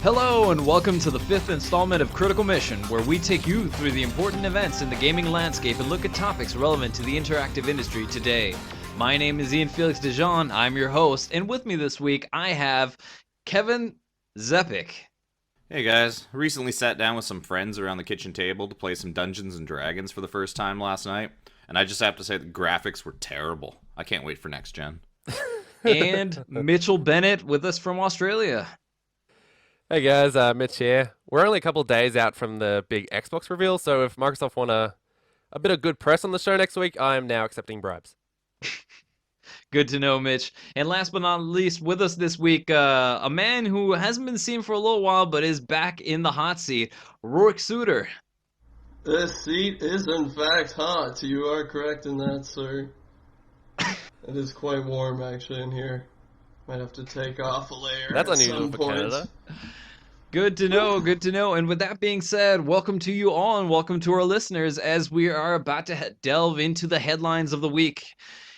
Hello and welcome to the 5th installment of Critical Mission, where we take you through the important events in the gaming landscape and look at topics relevant to the interactive industry today. My name is Felix Dejean, I'm your host, and with me this week I have Kevin Zepik. Hey guys, recently sat down with some friends around the kitchen table to play some Dungeons and Dragons for the first time last night, and I just have to say the graphics were terrible. I can't wait for next gen. And Mitchell Bennett with us from Australia. Hey guys, Mitch here. We're only a couple days out from the big Xbox reveal, so if Microsoft want a bit of good press on the show next week, I am now accepting bribes. Good to know, Mitch. And last but not least, with us this week, a man who hasn't been seen for a little while but is back in the hot seat, Roark Suter. This seat is in fact hot. You are correct in that, sir. It is quite warm actually in here. Might have to take off a layer. That's at unusual some for point. Canada. Good to know, good to know. And with that being said, welcome to you all and welcome to our listeners as we are about to delve into the headlines of the week.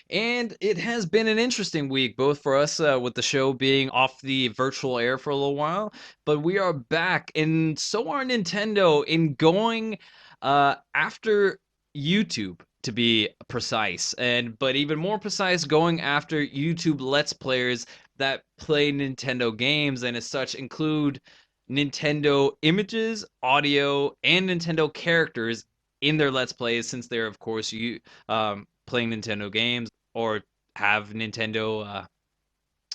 And it has been an interesting week, both for us with the show being off the virtual air for a little while, but we are back, and so are Nintendo in going after YouTube, to be precise, but even more precise, going after YouTube Let's Players that play Nintendo games, and as such include Nintendo images, audio, and Nintendo characters in their Let's Plays, since they're, of course, playing Nintendo games or have Nintendo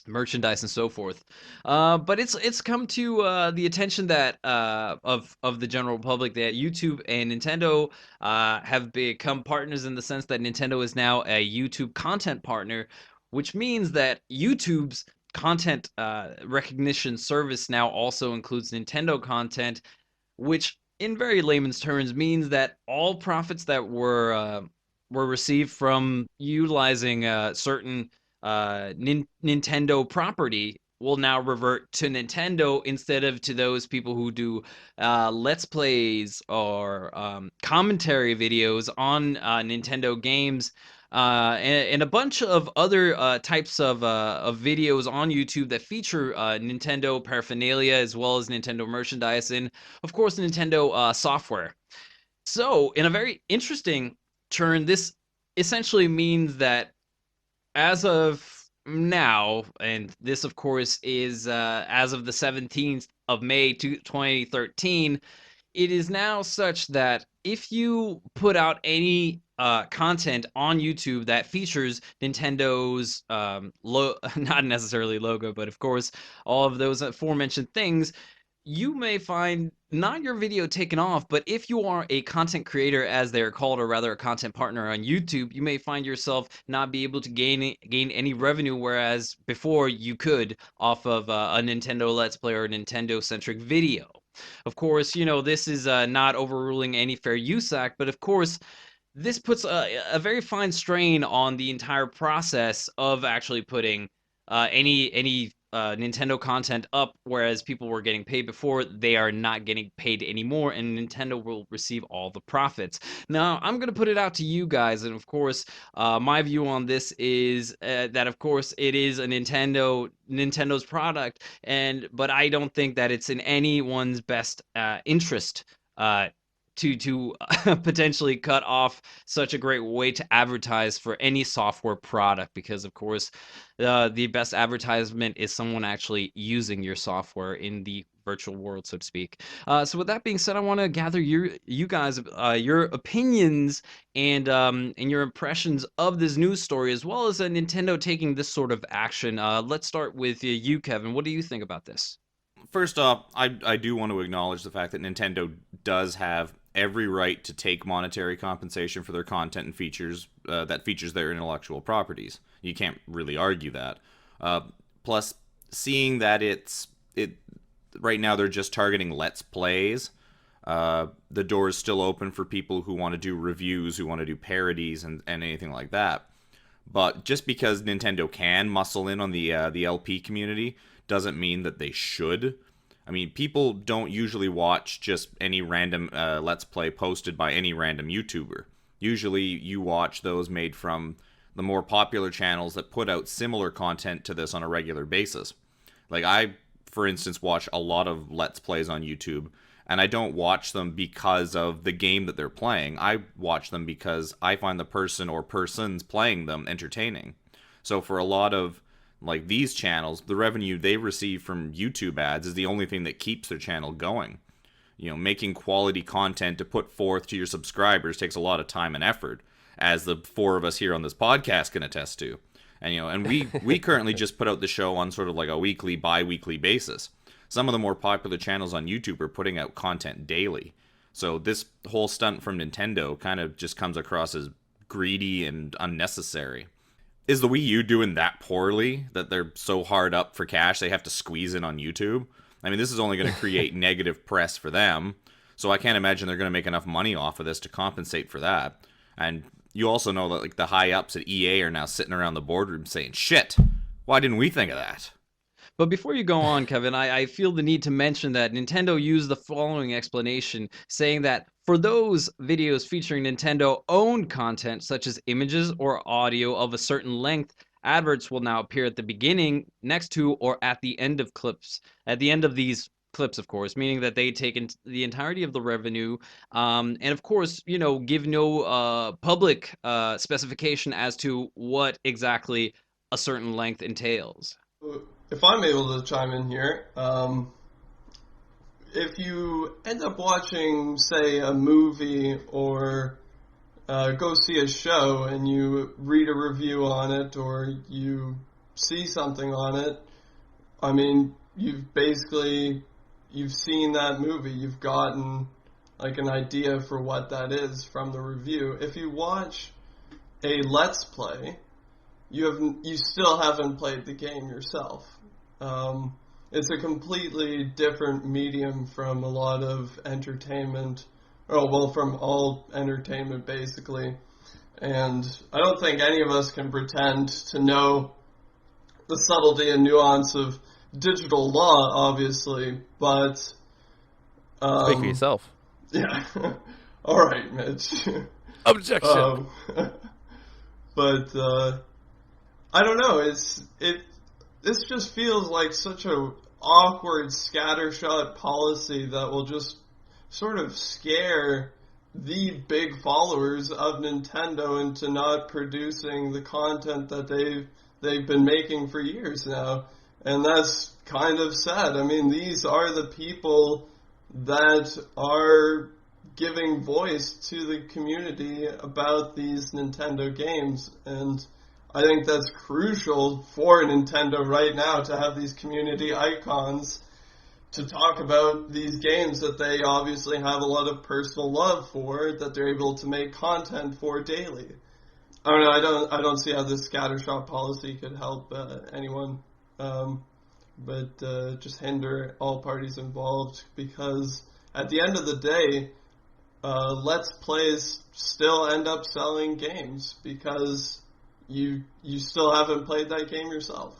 merchandise and so forth. But it's come to the attention that of the general public that YouTube and Nintendo have become partners in the sense that Nintendo is now a YouTube content partner, which means that YouTube's content recognition service now also includes Nintendo content, which in very layman's terms means that all profits that were received from utilizing certain Nintendo property will now revert to Nintendo instead of to those people who do Let's Plays or commentary videos on Nintendo games. And a bunch of other types of videos on YouTube that feature Nintendo paraphernalia as well as Nintendo merchandise and, of course, Nintendo software. So, in a very interesting turn, this essentially means that as of now, and this, of course, is as of the 17th of May 2013, it is now such that if you put out any content on YouTube that features Nintendo's not necessarily logo, but of course all of those aforementioned things, you may find not your video taken off, but if you are a content creator, as they're called, or rather a content partner on YouTube, you may find yourself not be able to gain any revenue, whereas before you could off of a Nintendo Let's Play or Nintendo-centric video. Of course, this is not overruling any Fair Use Act, but of course, this puts a very fine strain on the entire process of actually putting any Nintendo content up, whereas people were getting paid before, they are not getting paid anymore, and Nintendo will receive all the profits. Now, I'm going to put it out to you guys, and of course, my view on this is that, of course, it is a Nintendo's product, but I don't think that it's in anyone's best interest to potentially cut off such a great way to advertise for any software product, because of course the best advertisement is someone actually using your software in the virtual world, so to speak. So with that being said, I want to gather you guys your opinions and your impressions of this news story, as well as Nintendo taking this sort of action. Let's start with you, Kevin. What do you think about this? First off, I do want to acknowledge the fact that Nintendo does have every right to take monetary compensation for their content and features that features their intellectual properties. You can't really argue that. Plus, seeing that it right now they're just targeting Let's Plays, the door is still open for people who want to do reviews, who want to do parodies, and anything like that. But just because Nintendo can muscle in on the LP community doesn't mean that they should. I mean, people don't usually watch just any random Let's Play posted by any random YouTuber. Usually you watch those made from the more popular channels that put out similar content to this on a regular basis. Like, I for instance, watch a lot of Let's Plays on YouTube, and I don't watch them because of the game that they're playing. I watch them because I find the person or persons playing them entertaining. So for a lot of like these channels, the revenue they receive from YouTube ads is the only thing that keeps their channel going. Making quality content to put forth to your subscribers takes a lot of time and effort, as the four of us here on this podcast can attest to. And we currently just put out the show on sort of like a weekly, bi-weekly basis. Some of the more popular channels on YouTube are putting out content daily. So this whole stunt from Nintendo kind of just comes across as greedy and unnecessary. Is the Wii U doing that poorly that they're so hard up for cash they have to squeeze in on YouTube? I mean, this is only going to create negative press for them. So I can't imagine they're going to make enough money off of this to compensate for that. And you also know that like the high ups at EA are now sitting around the boardroom saying, "Shit, why didn't we think of that?" But before you go on, Kevin, I feel the need to mention that Nintendo used the following explanation, saying that for those videos featuring Nintendo-owned content, such as images or audio of a certain length, adverts will now appear at the beginning, next to, or at the end of clips. At the end of these clips, of course, meaning that they take in the entirety of the revenue, and of course, give no public specification as to what exactly a certain length entails. If I'm able to chime in here, if you end up watching, say, a movie or go see a show and you read a review on it or you see something on it, I mean, you've seen that movie. You've gotten like an idea for what that is from the review. If you watch a Let's Play, you still haven't played the game yourself. It's a completely different medium from a lot of entertainment, from all entertainment basically. And I don't think any of us can pretend to know the subtlety and nuance of digital law, obviously, but... Speak for yourself. Yeah. All right, Mitch. Objection! But, I don't know, this just feels like such a awkward scattershot policy that will just sort of scare the big followers of Nintendo into not producing the content that they've been making for years now. And that's kind of sad. I mean, these are the people that are giving voice to the community about these Nintendo games, and I think that's crucial for Nintendo right now to have these community icons to talk about these games that they obviously have a lot of personal love for, that they're able to make content for daily. I don't know, I don't see how this scattershot policy could help anyone, but just hinder all parties involved, because at the end of the day, Let's Plays still end up selling games because you still haven't played that game yourself.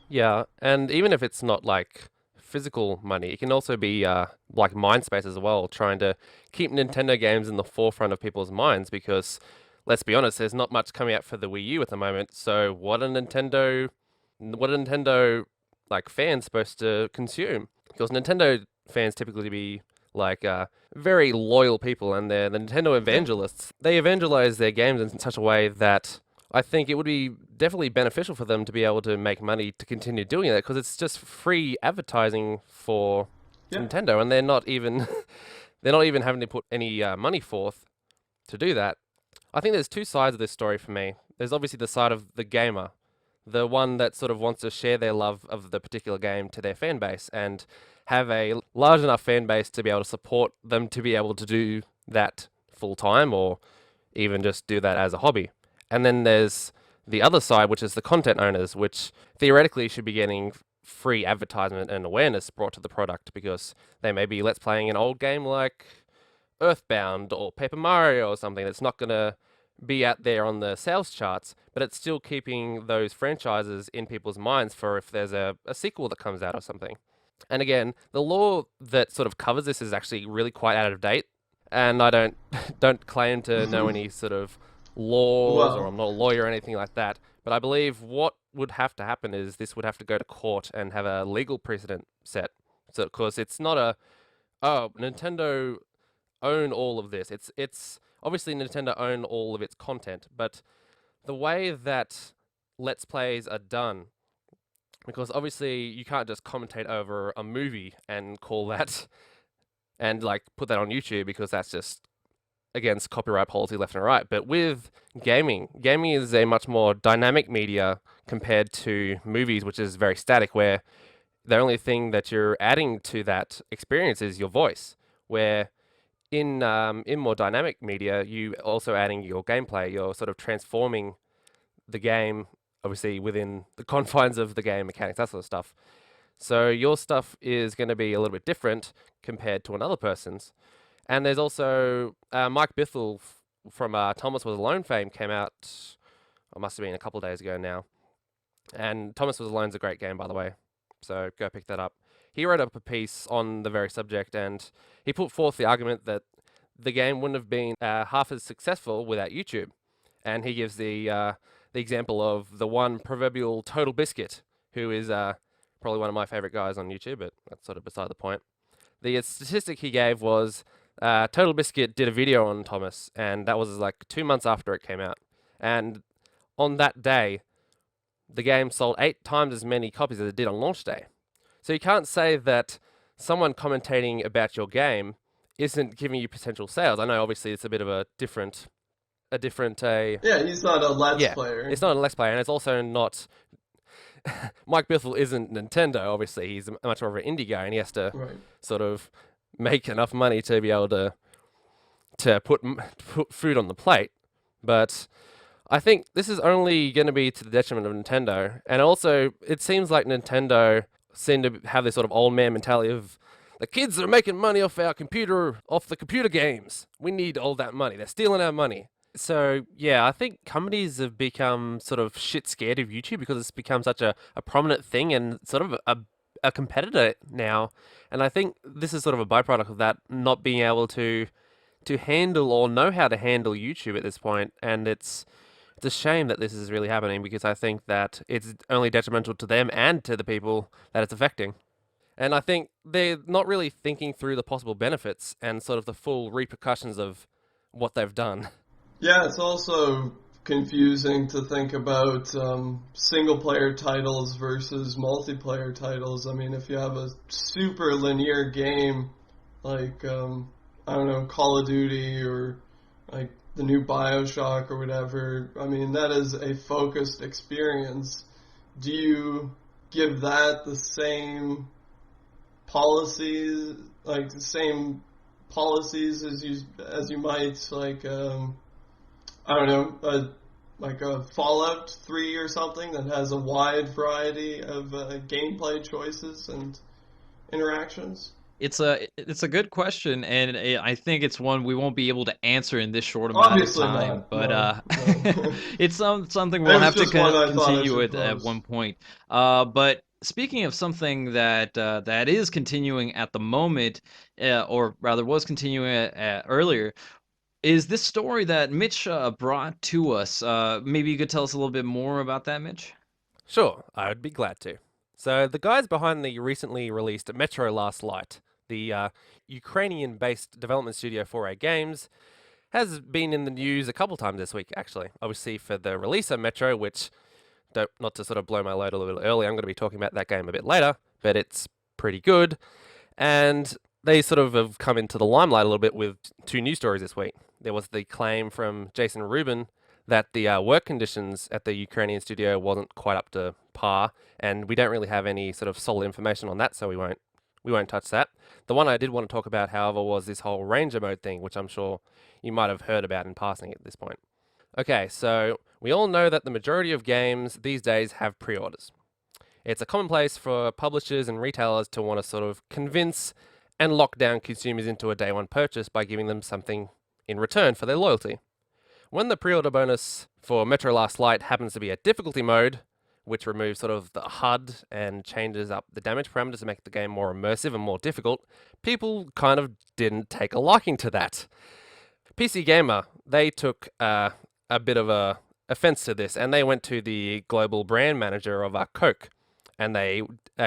Yeah, and even if it's not like physical money, it can also be like mind space as well, trying to keep Nintendo games in the forefront of people's minds, because let's be honest, there's not much coming out for the Wii U at the moment. So what are Nintendo like fans supposed to consume? Because Nintendo fans typically be like very loyal people, and they're the Nintendo evangelists. They evangelize their games in such a way that I think it would be definitely beneficial for them to be able to make money to continue doing that, because it's just free advertising for Nintendo, and they're not even having to put any money forth to do that. I think there's two sides of this story for me. There's obviously the side of the gamer, the one that sort of wants to share their love of the particular game to their fan base and have a large enough fan base to be able to support them to be able to do that full time, or even just do that as a hobby. And then there's the other side, which is the content owners, which theoretically should be getting free advertisement and awareness brought to the product, because they may be Let's Playing an old game like Earthbound or Paper Mario or something that's not going to be out there on the sales charts, but it's still keeping those franchises in people's minds for if there's a sequel that comes out or something. And again, the law that sort of covers this is actually really quite out of date, and I don't claim to know any sort of laws, or I'm not a lawyer or anything like that, but I believe what would have to happen is this would have to go to court and have a legal precedent set. So, of course, it's not Nintendo own all of this. It's obviously Nintendo own all of its content, but the way that Let's Plays are done, because obviously you can't just commentate over a movie and call that and like put that on YouTube, because that's just against copyright policy left and right. But with gaming is a much more dynamic media compared to movies, which is very static, where the only thing that you're adding to that experience is your voice. Where in more dynamic media, you also adding your gameplay. You're sort of transforming the game, obviously within the confines of the game mechanics, that sort of stuff. So your stuff is going to be a little bit different compared to another person's. And there's also Mike Bithell from Thomas Was Alone fame came out, it must have been a couple of days ago now. And Thomas Was Alone's a great game, by the way, so go pick that up. He wrote up a piece on the very subject, and he put forth the argument that the game wouldn't have been half as successful without YouTube. And he gives the example of the one proverbial Total Biscuit, who is probably one of my favorite guys on YouTube, but that's sort of beside the point. The statistic he gave was Total Biscuit did a video on Thomas, and that was like 2 months after it came out. And on that day, the game sold 8 times as many copies as it did on launch day. So you can't say that someone commentating about your game isn't giving you potential sales. I know obviously it's a bit of a different. Yeah, he's not a Let's Player. It's not a Let's Player, and it's also not. Mike Bithell isn't Nintendo. Obviously, he's much more of an indie guy, and he has to sort of make enough money to be able to put food on the plate. But I think this is only going to be to the detriment of Nintendo, and also it seems like Nintendo seem to have this sort of old man mentality of the kids are making money off the computer games. We need all that money. They're stealing our money. So, yeah, I think companies have become sort of shit scared of YouTube because it's become such a prominent thing and sort of a competitor now. And I think this is sort of a byproduct of that, not being able to handle or know how to handle YouTube at this point. And it's a shame that this is really happening, because I think that it's only detrimental to them and to the people that it's affecting. And I think they're not really thinking through the possible benefits and sort of the full repercussions of what they've done. Yeah, it's also confusing to think about single-player titles versus multiplayer titles. I mean, if you have a super linear game like, I don't know, Call of Duty or like the new BioShock or whatever, I mean, that is a focused experience. Do you give that the same policies, like the same policies as you might, like, I don't know, like a Fallout 3 or something that has a wide variety of gameplay choices and interactions? It's a good question, and I think it's one we won't be able to answer in this short amount of time. Not. But No. it's something we'll have to continue with at one point. But speaking of something that is continuing at the moment, or rather was continuing earlier, is this story that Mitch brought to us. Maybe you could tell us a little bit more about that, Mitch? Sure, I would be glad to. So the guys behind the recently released Metro Last Light, the Ukrainian-based development studio 4A Games, has been in the news a couple times this week, actually. Obviously for the release of Metro, which, not to sort of blow my load a little bit early, I'm going to be talking about that game a bit later, but it's pretty good. And they sort of have come into the limelight a little bit with 2 news stories this week. There was the claim from Jason Rubin that the work conditions at the Ukrainian studio wasn't quite up to par, and we don't really have any sort of solid information on that, so we won't touch that. The one I did want to talk about, however, was this whole Ranger mode thing, which I'm sure you might have heard about in passing at this point. Okay, so we all know that the majority of games these days have pre-orders. It's a commonplace for publishers and retailers to want to sort of convince and lock down consumers into a day one purchase by giving them something in return for their loyalty. When the pre-order bonus for Metro Last Light happens to be a difficulty mode, which removes sort of the HUD and changes up the damage parameters to make the game more immersive and more difficult, people kind of didn't take a liking to that. PC Gamer, they took a bit of a offense to this, and they went to the global brand manager of Coke, and they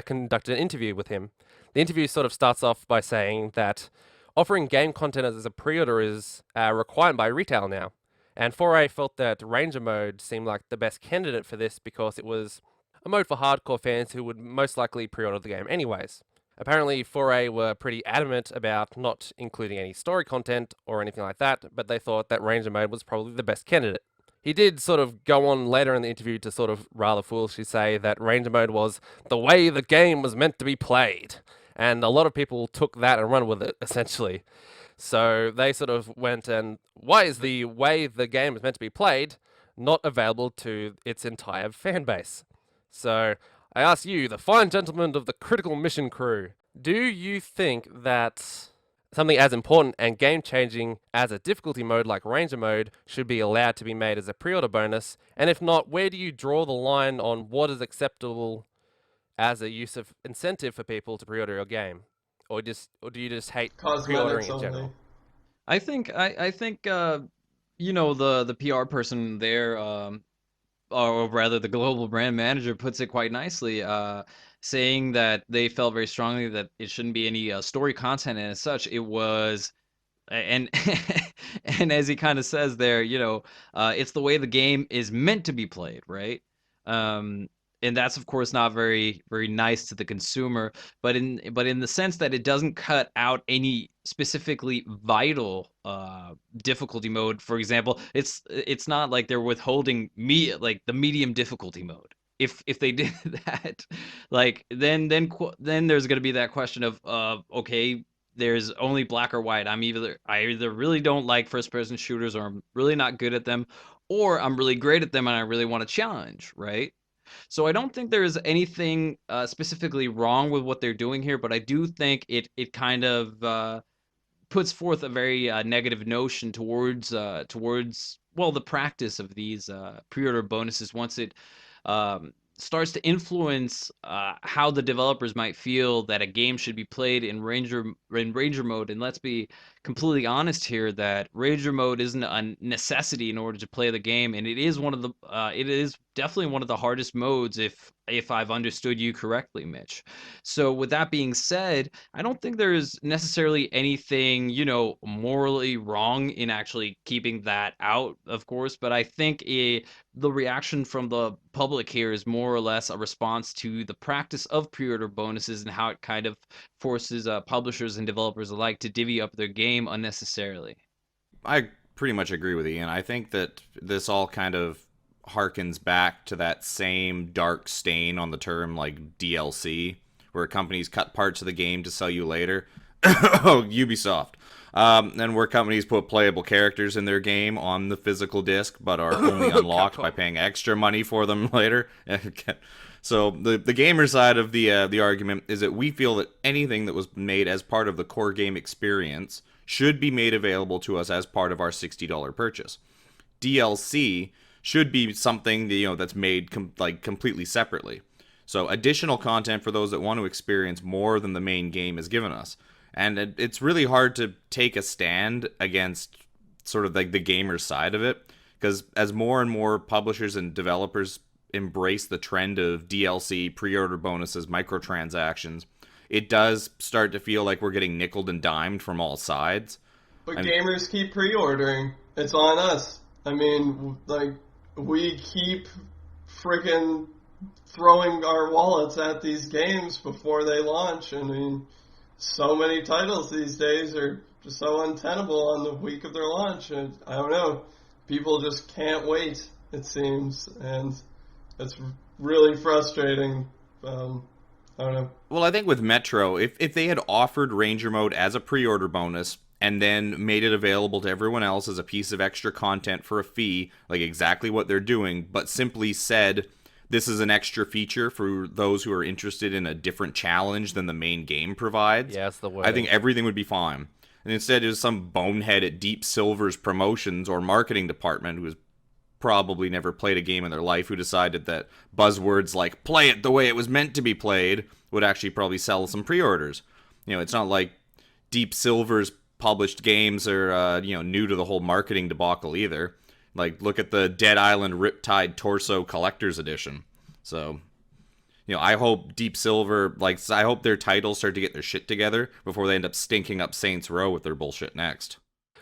conducted an interview with him. The interview sort of starts off by saying that offering game content as a pre-order is required by retail now. And 4A felt that Ranger mode seemed like the best candidate for this because it was a mode for hardcore fans who would most likely pre-order the game anyways. Apparently, 4A were pretty adamant about not including any story content or anything like that, but they thought that Ranger mode was probably the best candidate. He did sort of go on later in the interview to sort of rather foolishly say that Ranger mode was the way the game was meant to be played. And a lot of people took that and run with it, essentially. So they sort of went and, why is the way the game is meant to be played not available to its entire fan base? So I ask you, the fine gentlemen of the Critical Mission crew, do you think that something as important and game-changing as a difficulty mode like Ranger mode should be allowed to be made as a pre-order bonus? And if not, where do you draw the line on what is acceptable as a use of incentive for people to pre-order your game? Or do you just hate pre-ordering Cosmetics in only. general? I think you know, the PR person there, or rather the global brand manager, puts it quite nicely, saying that they felt very strongly that it shouldn't be any story content, and as such, it was. And and as he kind of says there, you know, it's the way the game is meant to be played, right? Um, and that's of course not very nice to the consumer, but in the sense that it doesn't cut out any specifically vital difficulty mode. For example, it's not like they're withholding like the medium difficulty mode. If they did that, like then there's going to be that question of okay, there's only black or white. I either really don't like first person shooters, or I'm really not good at them, or I'm really great at them and I really want to challenge, right? So I don't think there's anything specifically wrong with what they're doing here, but I do think it kind of puts forth a very negative notion towards well, the practice of these pre-order bonuses once it starts to influence how the developers might feel that a game should be played in Ranger mode. And let's be completely honest here, that Ranger mode isn't a necessity in order to play the game, and it is it is definitely one of the hardest modes, if I've understood you correctly, Mitch. So with that being said, I don't think there's necessarily anything, you know, morally wrong in actually keeping that out, of course, but I think the reaction from the public here is more or less a response to the practice of pre-order bonuses and how it kind of forces publishers and developers alike to divvy up their game unnecessarily. I pretty much agree with Ian. I think that this all kind of harkens back to that same dark stain on the term like DLC, where companies cut parts of the game to sell you later. Oh, Ubisoft. And where companies put playable characters in their game on the physical disc, but are only unlocked by paying extra money for them later. So the gamer side of the argument is that we feel that anything that was made as part of the core game experience should be made available to us as part of our $60 purchase. DLC should be something that, you know, that's made completely separately. So additional content for those that want to experience more than the main game has given us. And it's really hard to take a stand against sort of like the gamer side of it, because as more and more publishers and developers embrace the trend of DLC, pre-order bonuses, microtransactions, it does start to feel like we're getting nickeled and dimed from all sides. But gamers keep pre-ordering. It's on us. I mean, like, we keep freaking throwing our wallets at these games before they launch. I mean, so many titles these days are just so untenable on the week of their launch. And I don't know. People just can't wait, it seems. And it's really frustrating. I don't know. Well, I think with Metro, if they had offered Ranger mode as a pre-order bonus and then made it available to everyone else as a piece of extra content for a fee, like exactly what they're doing, but simply said this is an extra feature for those who are interested in a different challenge than the main game provides, Yeah, that's the word. I think everything would be fine. And instead, it was some bonehead at Deep Silver's promotions or marketing department who has probably never played a game in their life who decided that buzzwords like play it the way it was meant to be played would actually probably sell some pre-orders. You know, it's not like Deep Silver's published games are new to the whole marketing debacle either. Like, look at the Dead Island Riptide Torso Collector's Edition. So, I hope Deep Silver, I hope their titles start to get their shit together before they end up stinking up Saints Row with their bullshit next.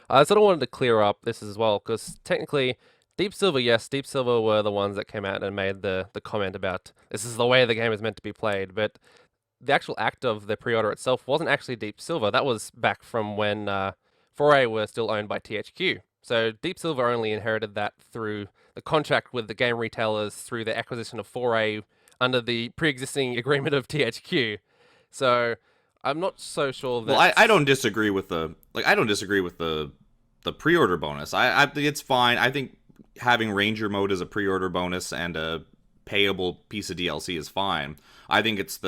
I sort of wanted to clear up this as well, because technically, Deep Silver, yes, Deep Silver were the ones that came out and made the comment about this is the way the game is meant to be played, but the actual act of the pre-order itself wasn't actually Deep Silver. That was back from when 4A were still owned by THQ. So Deep Silver only inherited that through the contract with the game retailers through the acquisition of 4A under the pre-existing agreement of THQ. So I'm not so sure that. Well, I don't disagree with the pre-order bonus. I think it's fine. I think having Ranger mode as a pre-order bonus and a payable piece of DLC is fine. I think it's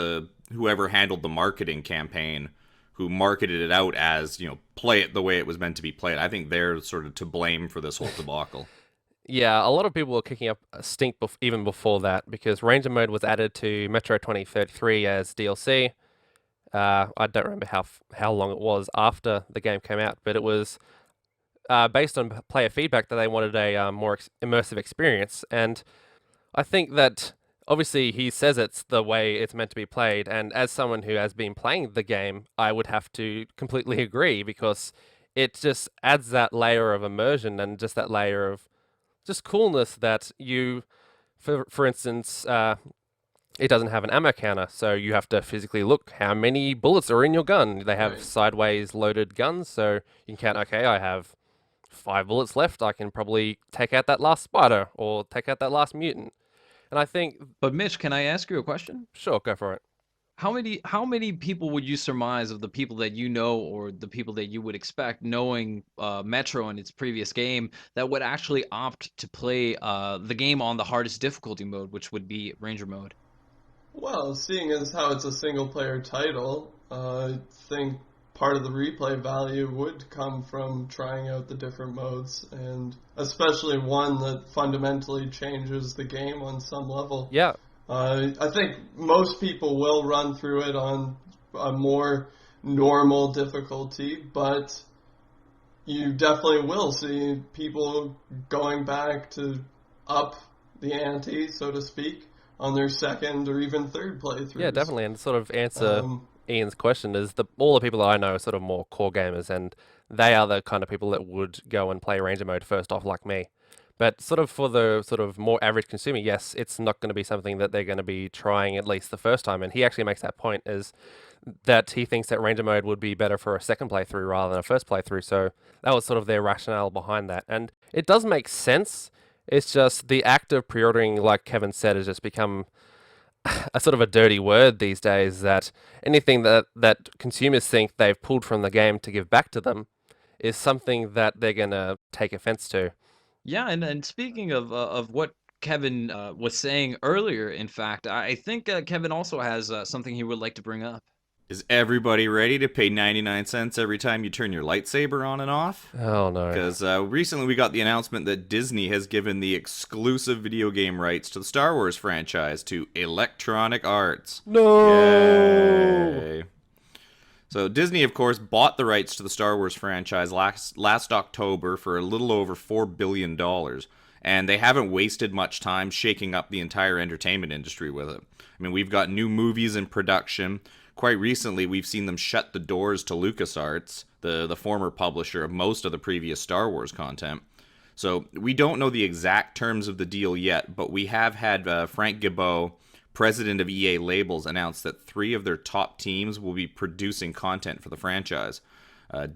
whoever handled the marketing campaign who marketed it out as, play it the way it was meant to be played. I think they're sort of to blame for this whole debacle. Yeah, a lot of people were kicking up a stink even before that, because Ranger mode was added to Metro 2033 as DLC. I don't remember how long it was after the game came out, but it was based on player feedback that they wanted a more immersive experience. And I think that obviously he says it's the way it's meant to be played, and as someone who has been playing the game, I would have to completely agree, because it just adds that layer of immersion and just that layer of just coolness that you, for instance, it doesn't have an ammo counter, so you have to physically look how many bullets are in your gun. They have sideways loaded guns, so you can count, okay, I have 5 bullets left, I can probably take out that last spider or take out that last mutant. And I think... But Mitch, can I ask you a question? Sure, go for it. How many people would you surmise, of the people that you know or the people that you would expect, knowing Metro and its previous game, that would actually opt to play the game on the hardest difficulty mode, which would be Ranger mode? Well, seeing as how it's a single-player title, I think part of the replay value would come from trying out the different modes, and especially one that fundamentally changes the game on some level. Yeah. I think most people will run through it on a more normal difficulty, but you definitely will see people going back to up the ante, so to speak, on their second or even third playthroughs. Yeah, definitely. And to sort of answer Ian's question is all the people that I know are sort of more core gamers, and they are the kind of people that would go and play Ranger mode first off, like me. But sort of for the sort of more average consumer, yes, it's not going to be something that they're going to be trying at least the first time. And he actually makes that point, is that he thinks that Ranger mode would be better for a second playthrough rather than a first playthrough. So that was sort of their rationale behind that. And it does make sense. It's just the act of pre-ordering, like Kevin said, has just become a sort of a dirty word these days, that anything that consumers think they've pulled from the game to give back to them is something that they're going to take offense to. Yeah, and speaking of what Kevin was saying earlier, in fact, I think Kevin also has something he would like to bring up. Is everybody ready to pay 99 cents every time you turn your lightsaber on and off? Oh, no. Because recently we got the announcement that Disney has given the exclusive video game rights to the Star Wars franchise to Electronic Arts. No! Yay. So Disney, of course, bought the rights to the Star Wars franchise last October for a little over $4 billion. And they haven't wasted much time shaking up the entire entertainment industry with it. I mean, we've got new movies in production. Quite recently, we've seen them shut the doors to LucasArts, the former publisher of most of the previous Star Wars content. So we don't know the exact terms of the deal yet, but we have had Frank Gibeau, president of EA Labels, announce that 3 of their top teams will be producing content for the franchise.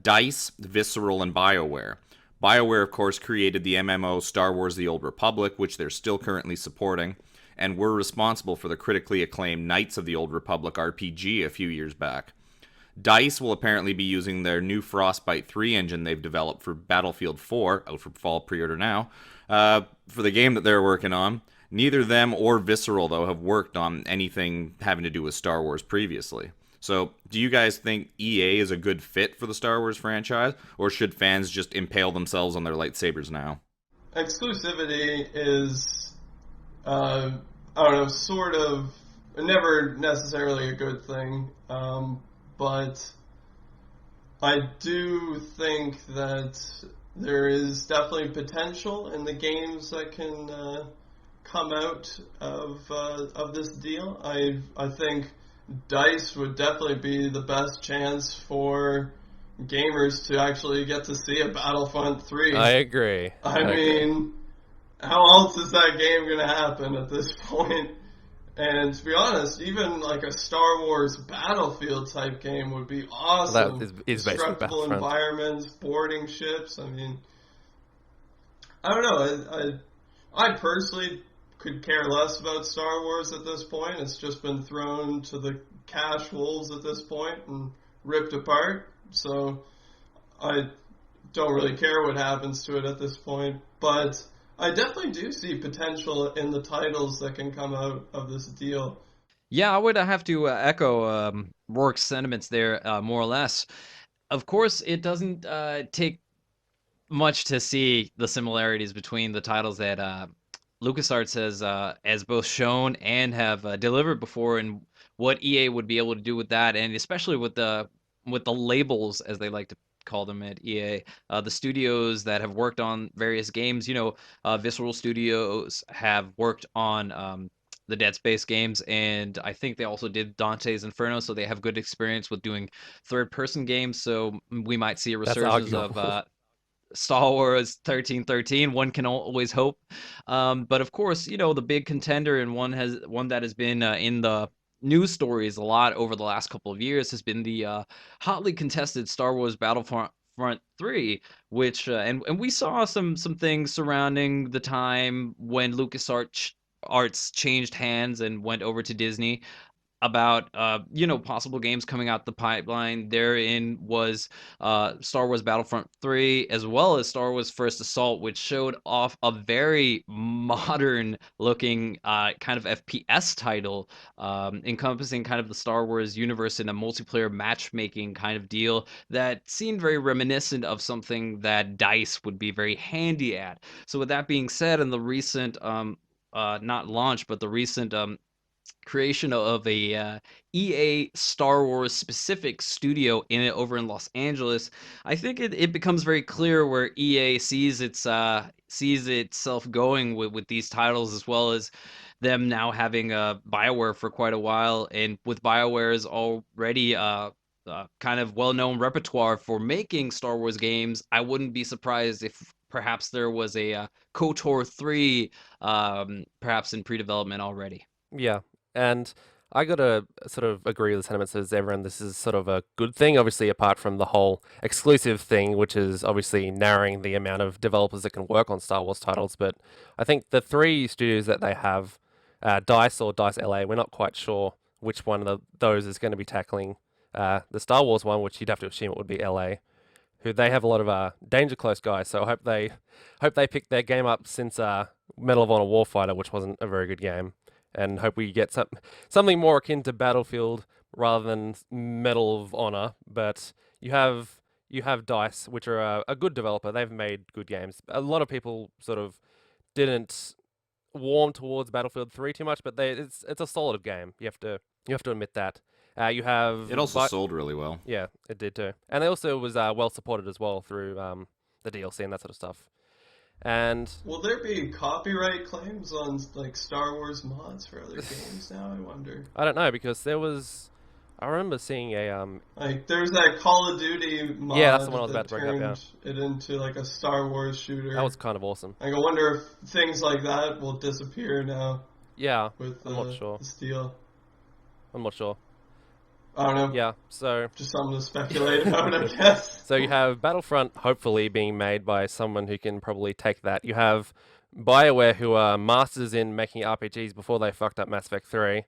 DICE, Visceral, and BioWare. BioWare, of course, created the MMO Star Wars The Old Republic, which they're still currently supporting, and were responsible for the critically acclaimed Knights of the Old Republic RPG a few years back. DICE will apparently be using their new Frostbite 3 engine they've developed for Battlefield 4, out for fall pre-order now, for the game that they're working on. Neither them or Visceral, though, have worked on anything having to do with Star Wars previously. So, do you guys think EA is a good fit for the Star Wars franchise, or should fans just impale themselves on their lightsabers now? Exclusivity is, I don't know, sort of, never necessarily a good thing, but I do think that there is definitely potential in the games that can come out of this deal. I think DICE would definitely be the best chance for gamers to actually get to see a Battlefront 3. I agree. I mean, how else is that game going to happen at this point? And to be honest, even like a Star Wars Battlefield type game would be awesome. That is basically Destructible Battlefront. environments, boarding ships. I mean, I don't know. I personally could care less about Star Wars at this point. It's just been thrown to the cash wolves at this point and ripped apart. So I don't really care what happens to it at this point. But I definitely do see potential in the titles that can come out of this deal. Yeah, I would have to echo Roark's sentiments there, more or less. Of course, it doesn't take much to see the similarities between the titles that LucasArts has both shown and have delivered before, and what EA would be able to do with that, and especially with the labels, as they like to call them at EA, the studios that have worked on various games. Visceral Studios have worked on the Dead Space games, and I think they also did Dante's Inferno, so they have good experience with doing third-person games. So we might see a resurgence of Star Wars 1313. One can always hope, but of course, the big contender, and one that has been in the news stories a lot over the last couple of years, has been the hotly contested Star Wars Battlefront 3, which and we saw some things surrounding the time when LucasArts changed hands and went over to Disney about possible games coming out the pipeline. Therein was Star Wars Battlefront 3, as well as Star Wars First Assault, which showed off a very modern looking kind of FPS title, encompassing kind of the Star Wars universe in a multiplayer matchmaking kind of deal that seemed very reminiscent of something that DICE would be very handy at. So with that being said, in the recent not launch, but the recent creation of a EA Star Wars specific studio over in Los Angeles, I think it becomes very clear where EA sees itself going with these titles, as well as them now having BioWare for quite a while, and with BioWare's already kind of well-known repertoire for making Star Wars games. I wouldn't be surprised if perhaps there was a KOTOR 3 perhaps in pre-development already. Yeah, and I gotta sort of agree with the sentiments as everyone. This is sort of a good thing, obviously, apart from the whole exclusive thing, which is obviously narrowing the amount of developers that can work on Star Wars titles. But I think the three studios that they have, DICE or DICE LA, we're not quite sure which one of those is going to be tackling the Star Wars one, which you'd have to assume it would be LA. Who they have a lot of Danger Close guys, so I hope they pick their game up since Medal of Honor Warfighter, which wasn't a very good game. And hope we get something more akin to Battlefield rather than Medal of Honor. But you have DICE, which are a good developer. They've made good games. A lot of people sort of didn't warm towards Battlefield 3 too much, but it's a solid game. You have to admit that. You have It also sold really well. Yeah, it did too, and it also was well supported as well through the DLC and that sort of stuff. And will there be copyright claims on like Star Wars mods for other games now? I wonder. I don't know, because I remember seeing a like there's that Call of Duty mod. Yeah, that's the one I was about to bring up. Yeah, it into like a Star Wars shooter. That was kind of awesome. Like, I wonder if things like that will disappear now. Yeah, with I'm not sure. This deal. I'm not sure. I don't know. Yeah, so just something to speculate about, I guess. So you have Battlefront hopefully being made by someone who can probably take that. You have BioWare, who are masters in making RPGs before they fucked up Mass Effect 3.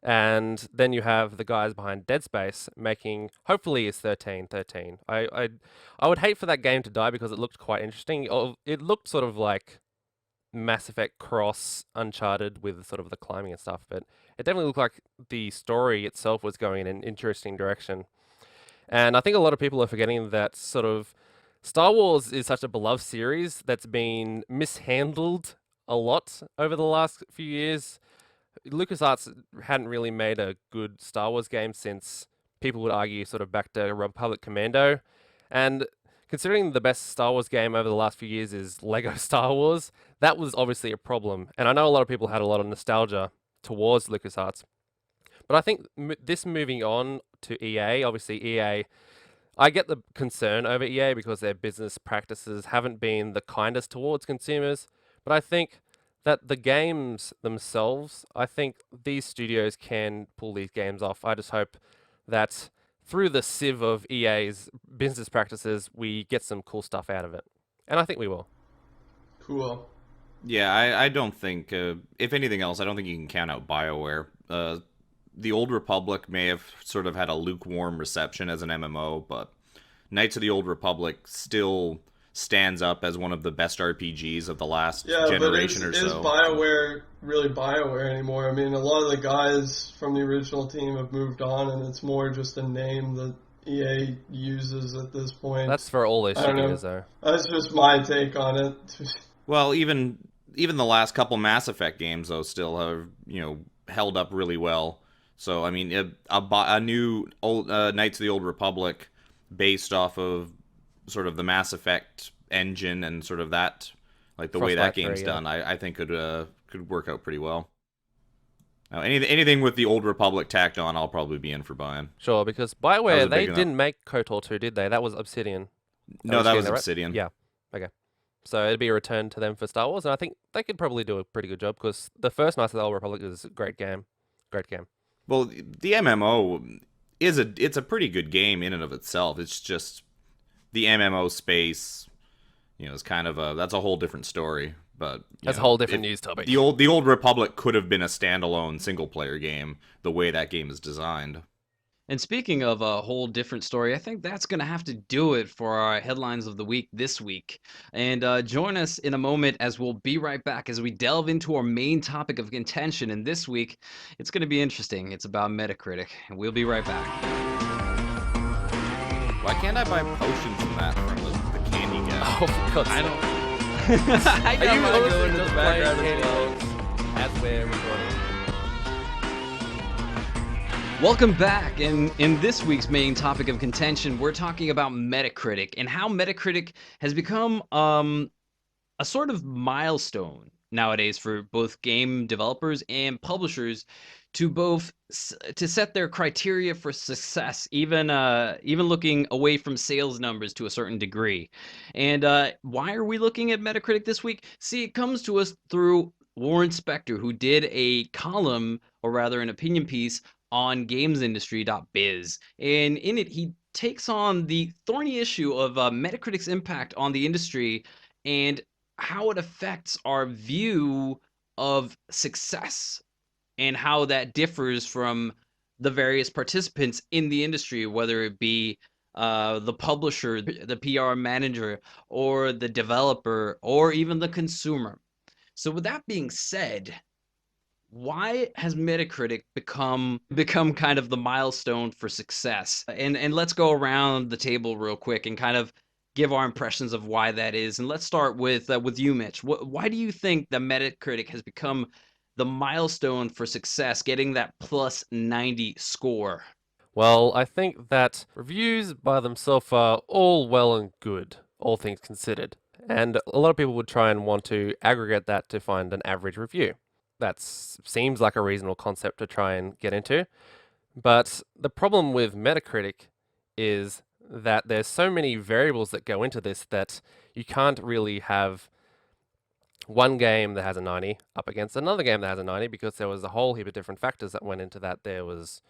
And then you have the guys behind Dead Space making, hopefully it's 1313. I would hate for that game to die because it looked quite interesting. It looked sort of like Mass Effect Cross Uncharted with sort of the climbing and stuff, but it definitely looked like the story itself was going in an interesting direction. And I think a lot of people are forgetting that sort of Star Wars is such a beloved series that's been mishandled a lot over the last few years. LucasArts hadn't really made a good Star Wars game since, people would argue, sort of back to Republic Commando. And considering the best Star Wars game over the last few years is Lego Star Wars, that was obviously a problem. And I know a lot of people had a lot of nostalgia towards LucasArts. But I think this moving on to EA, obviously EA, I get the concern over EA because their business practices haven't been the kindest towards consumers. But I think that the games themselves, I think these studios can pull these games off. I just hope that through the sieve of EA's business practices, we get some cool stuff out of it. And I think we will. Cool. Yeah, I don't think, if anything else, I don't think you can count out BioWare. The Old Republic may have sort of had a lukewarm reception as an MMO, but Knights of the Old Republic still stands up as one of the best RPGs of the last generation or so. Is BioWare really BioWare anymore? I mean, a lot of the guys from the original team have moved on, and it's more just a name that EA uses at this point. That's for all their studios, though. That's just my take on it. Well, even the last couple Mass Effect games, though, still have held up really well. So I mean, a new old Knights of the Old Republic based off of sort of the Mass Effect engine and sort of that, like the way that game's done, I think could work out pretty well. Now, anything with the Old Republic tacked on, I'll probably be in for buying. Sure, because BioWare, they didn't make KOTOR 2, did they? That was Obsidian. No, that was Obsidian. Right? Yeah. Okay. So it'd be a return to them for Star Wars, and I think they could probably do a pretty good job because the first Knights of the Old Republic is a great game. Great game. Well, the MMO it's a pretty good game in and of itself. It's just the MMO space, is kind of that's a whole different story. But that's a whole different news topic. The Old Republic could have been a standalone single player game the way that game is designed. And speaking of a whole different story, I think that's going to have to do it for our headlines of the week this week. And join us in a moment as we'll be right back as we delve into our main topic of contention. And this week, it's going to be interesting. It's about Metacritic. And we'll be right back. Why can't I buy potions from that from the candy guy? Oh, God. I don't... I got my go into the background as we're recording. Welcome back, and in this week's main topic of contention, we're talking about Metacritic and how Metacritic has become a sort of milestone nowadays for both game developers and publishers to set their criteria for success, even looking away from sales numbers to a certain degree. And why are we looking at Metacritic this week? See, it comes to us through Warren Spector, who did a column, or rather an opinion piece, on gamesindustry.biz. And in it, he takes on the thorny issue of Metacritic's impact on the industry and how it affects our view of success and how that differs from the various participants in the industry, whether it be the publisher, the PR manager, or the developer, or even the consumer. So with that being said, why has Metacritic become kind of the milestone for success? And let's go around the table real quick and kind of give our impressions of why that is. And let's start with you, Mitch. Why do you think that Metacritic has become the milestone for success, getting that plus 90 score? Well, I think that reviews by themselves are all well and good, all things considered. And a lot of people would try and want to aggregate that to find an average review. That seems like a reasonable concept to try and get into. But the problem with Metacritic is that there's so many variables that go into this that you can't really have one game that has a 90 up against another game that has a 90 because there was a whole heap of different factors that went into that. There was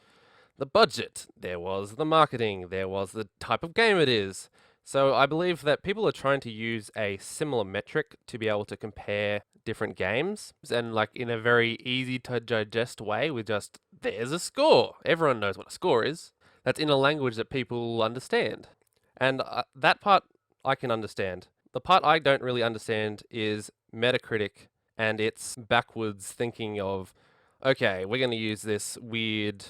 the budget, there was the marketing, there was the type of game it is. So I believe that people are trying to use a similar metric to be able to compare different games and like in a very easy to digest way with just, there's a score. Everyone knows what a score is. That's in a language that people understand. And that part I can understand. The part I don't really understand is Metacritic and its backwards thinking of, okay, we're going to use this weird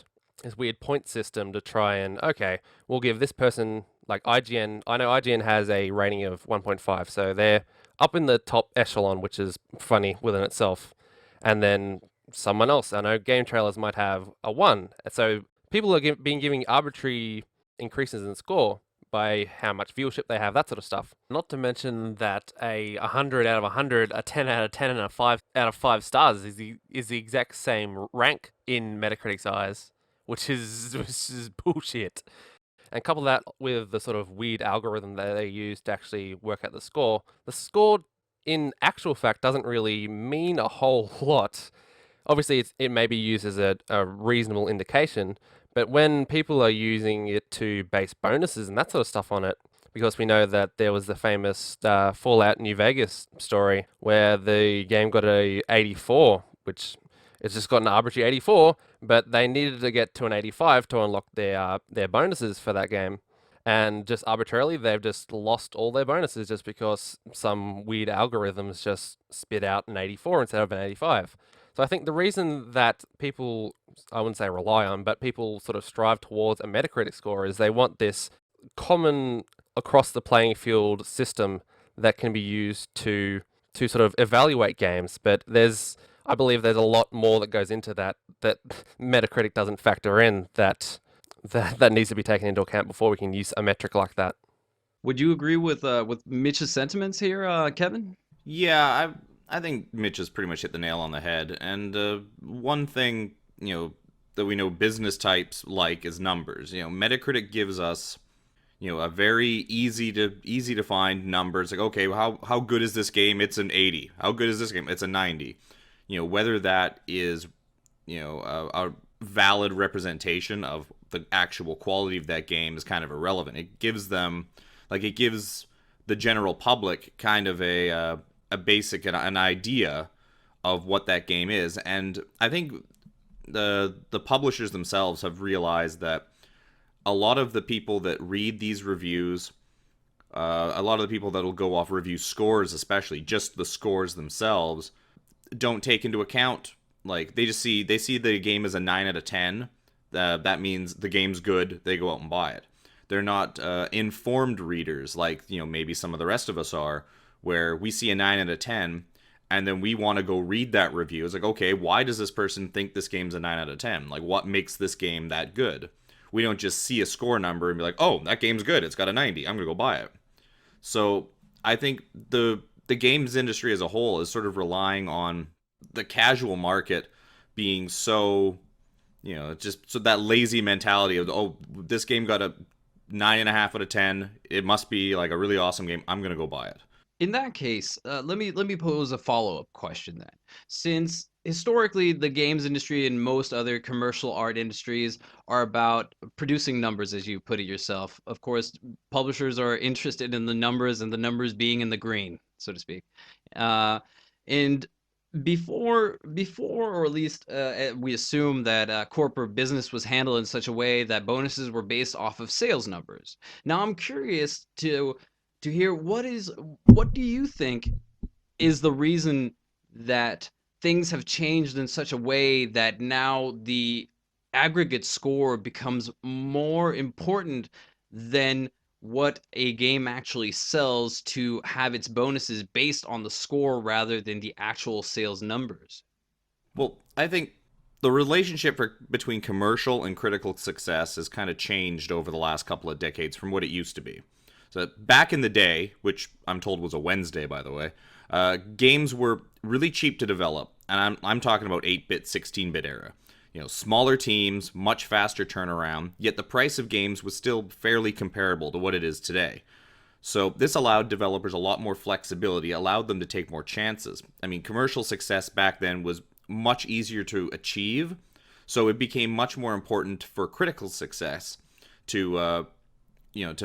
point system to try and, okay, we'll give this person, like IGN, I know IGN has a rating of 1.5, so they're up in the top echelon, which is funny within itself. And then someone else, I know Game Trailers might have a 1. So people are being giving arbitrary increases in score, by how much viewership they have, that sort of stuff. Not to mention that a 100 out of 100, a 10 out of 10, and a 5 out of 5 stars is the exact same rank in Metacritic's eyes, which is bullshit. And couple that with the sort of weird algorithm that they use to actually work out the score in actual fact doesn't really mean a whole lot. Obviously, it may be used as a reasonable indication, but when people are using it to base bonuses and that sort of stuff on it, because we know that there was the famous Fallout New Vegas story where the game got a 84, which it's just got an arbitrary 84, but they needed to get to an 85 to unlock their bonuses for that game. And just arbitrarily, they've just lost all their bonuses just because some weird algorithms just spit out an 84 instead of an 85. So I think the reason that people, I wouldn't say rely on, but people sort of strive towards a Metacritic score is they want this common across the playing field system that can be used to sort of evaluate games. But I believe there's a lot more that goes into that Metacritic doesn't factor in that needs to be taken into account before we can use a metric like that. Would you agree with Mitch's sentiments here, Kevin? Yeah, I think Mitch has pretty much hit the nail on the head. And one thing, that we know business types like is numbers. Metacritic gives us, a very easy to find numbers. Like, okay, how good is this game? It's an 80. How good is this game? It's a 90. Whether that is, a valid representation of the actual quality of that game is kind of irrelevant. It gives them, it gives the general public kind of a basic, an idea of what that game is. And I think the publishers themselves have realized that a lot of the people that read these reviews, a lot of the people that will go off review scores, especially just the scores themselves, don't take into account, they see the game as a 9 out of 10. That means the game's good. They go out and buy it. They're not informed readers like maybe some of the rest of us are, where we see a 9 out of 10 and then we want to go read that review. It's like, okay, why does this person think this game's a 9 out of 10? What makes this game that good? We don't just see a score number and be like, oh, that game's good. It's got a 90. I'm going to go buy it. So I think the games industry as a whole is sort of relying on the casual market being so, just so that lazy mentality of, oh, this game got a 9.5 out of 10. It must be a really awesome game. I'm going to go buy it. In that case, let me pose a follow-up question then. Since historically the games industry and most other commercial art industries are about producing numbers, as you put it yourself, of course, publishers are interested in the numbers and the numbers being in the green, so to speak. And before, or at least we assume that corporate business was handled in such a way that bonuses were based off of sales numbers. Now, I'm curious to hear what do you think is the reason that things have changed in such a way that now the aggregate score becomes more important than what a game actually sells, to have its bonuses based on the score rather than the actual sales numbers? Well, I think the relationship between commercial and critical success has kind of changed over the last couple of decades from what it used to be. So back in the day, which I'm told was a Wednesday, by the way, games were really cheap to develop, and I'm talking about 8-bit, 16-bit era. Smaller teams, much faster turnaround, yet the price of games was still fairly comparable to what it is today. So this allowed developers a lot more flexibility, allowed them to take more chances. I mean, commercial success back then was much easier to achieve, so it became much more important for critical success to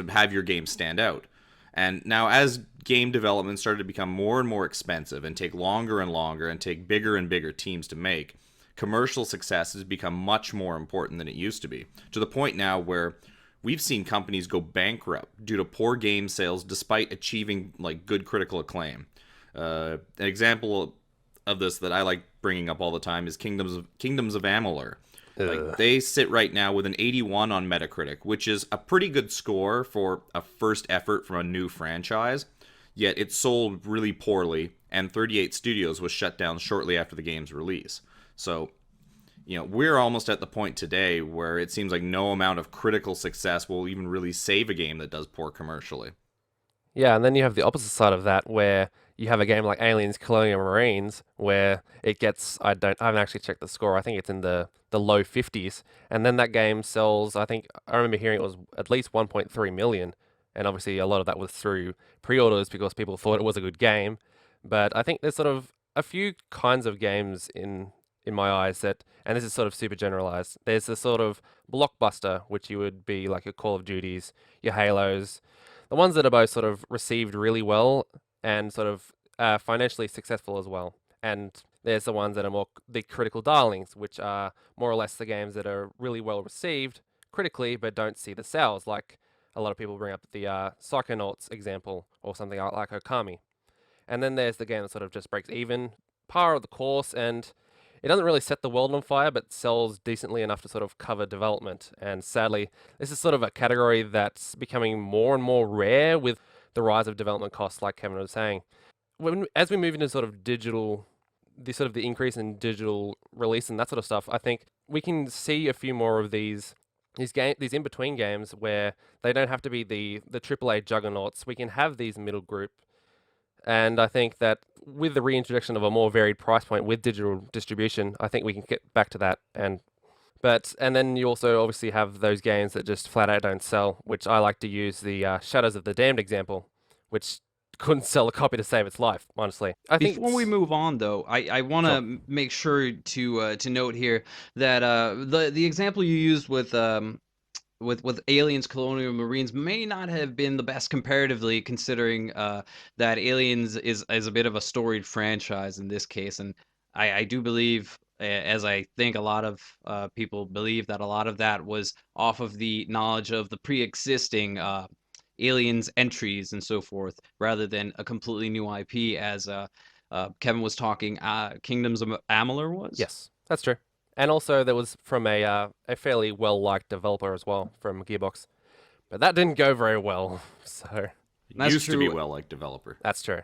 have your game stand out. And now as game development started to become more and more expensive and take longer and longer and take bigger and bigger teams to make, commercial success has become much more important than it used to be, to the point now where we've seen companies go bankrupt due to poor game sales despite achieving good critical acclaim. An example of this that I like bringing up all the time is Kingdoms of Amalur. They sit right now with an 81 on Metacritic, which is a pretty good score for a first effort from a new franchise, yet it sold really poorly, and 38 Studios was shut down shortly after the game's release. So, we're almost at the point today where it seems like no amount of critical success will even really save a game that does poor commercially. Yeah, and then you have the opposite side of that, where you have a game like Aliens Colonial Marines, where it gets, I haven't actually checked the score, I think it's in the low 50s, and then that game sells, I remember hearing it was at least 1.3 million, and obviously a lot of that was through pre-orders because people thought it was a good game, but I think there's sort of a few kinds of games in my eyes that, and this is sort of super generalized, there's the sort of blockbuster, which you would be like your Call of Duties, your Halos, the ones that are both sort of received really well and sort of financially successful as well. And there's the ones that are more the critical darlings, which are more or less the games that are really well received critically but don't see the sales, like a lot of people bring up the Psychonauts example or something like Okami. And then there's the game that sort of just breaks even, par of the course, and it doesn't really set the world on fire, but sells decently enough to sort of cover development. And sadly, this is sort of a category that's becoming more and more rare with the rise of development costs, like Kevin was saying. As we move into sort of digital, the increase in digital release and that sort of stuff, I think we can see a few more of these in between games where they don't have to be the AAA juggernauts. We can have these middle group, and I think that with the reintroduction of a more varied price point with digital distribution, I think we can get back to that. And then you also obviously have those games that just flat out don't sell, which I like to use the Shadows of the Damned example, which couldn't sell a copy to save its life, honestly. Before we move on, though, I want to make sure to note here that the example you used with Aliens Colonial Marines may not have been the best comparatively, considering that Aliens is a bit of a storied franchise in this case, and I do believe, as I think a lot of people believe, that a lot of that was off of the knowledge of the pre-existing Aliens entries and so forth, rather than a completely new IP, as Kevin was talking. Kingdoms of Amalur was. Yes, that's true. And also, there was from a fairly well-liked developer as well from Gearbox, but that didn't go very well. So It used to be well-liked developer. That's true.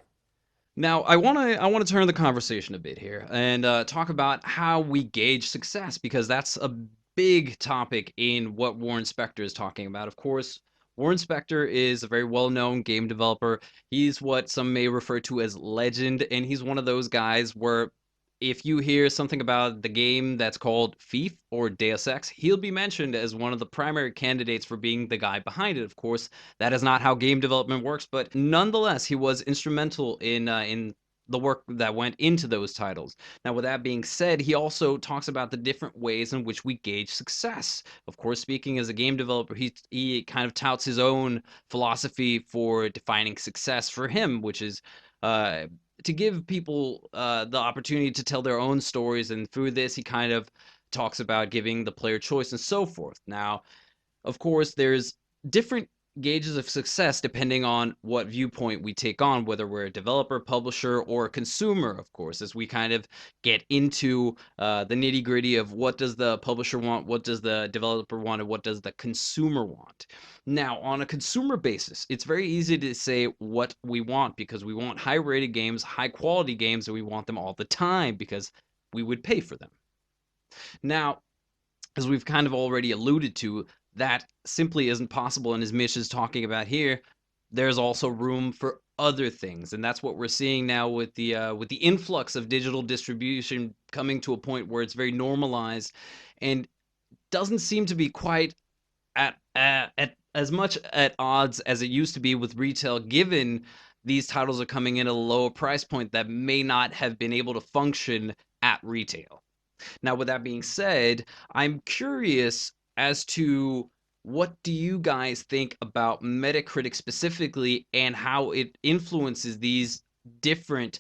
Now, I want to turn the conversation a bit here and talk about how we gauge success, because that's a big topic in what Warren Spector is talking about. Of course, Warren Spector is a very well-known game developer. He's what some may refer to as legend, and he's one of those guys where if you hear something about the game that's called Thief or Deus Ex, he'll be mentioned as one of the primary candidates for being the guy behind it. Of course, that is not how game development works, but nonetheless, he was instrumental in the work that went into those titles. Now, with that being said, he also talks about the different ways in which we gauge success. Of course, speaking as a game developer, he kind of touts his own philosophy for defining success for him, which is to give people the opportunity to tell their own stories, and through this, he kind of talks about giving the player choice and so forth. Now, of course, there's different gauges of success depending on what viewpoint we take on, whether we're a developer, publisher, or a consumer, of course, as we kind of get into the nitty-gritty of what does the publisher want, what does the developer want, and what does the consumer want. Now, on a consumer basis, it's very easy to say what we want, because we want high-rated games, high-quality games, and we want them all the time because we would pay for them. Now, as we've kind of already alluded to, that simply isn't possible, and as Mitch is talking about here, there's also room for other things, and that's what we're seeing now with the influx of digital distribution coming to a point where it's very normalized and doesn't seem to be quite at as much at odds as it used to be with retail, given these titles are coming in at a lower price point that may not have been able to function at retail. Now, with that being said, I'm curious as to what do you guys think about Metacritic specifically and how it influences these different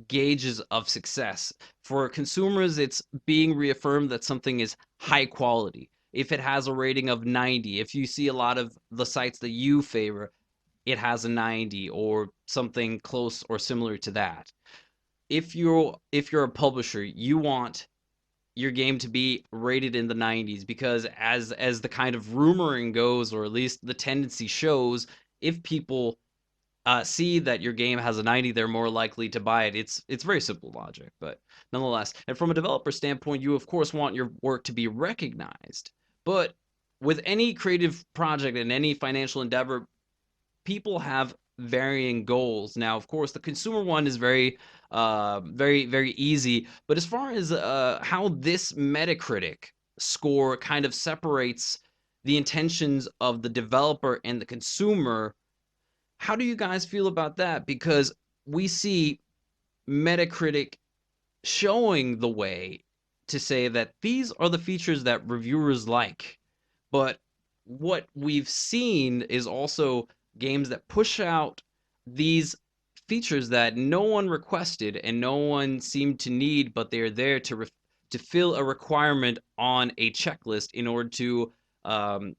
gauges of success. For consumers, it's being reaffirmed that something is high quality. If it has a rating of 90, if you see a lot of the sites that you favor, it has a 90 or something close or similar to that. If you're a publisher, you want your game to be rated in the 90s, because as the kind of rumoring goes, or at least the tendency shows, if people see that your game has a 90, they're more likely to buy it. It's very simple logic, but nonetheless. And from a developer standpoint, you of course want your work to be recognized. But with any creative project and any financial endeavor, people have varying goals. Now, of course, the consumer one is very easy. But as far as how this Metacritic score kind of separates the intentions of the developer and the consumer, how do you guys feel about that? Because we see Metacritic showing the way to say that these are the features that reviewers like. But what we've seen is also games that push out these features that no one requested and no one seemed to need, but they're there to fill a requirement on a checklist in order to um,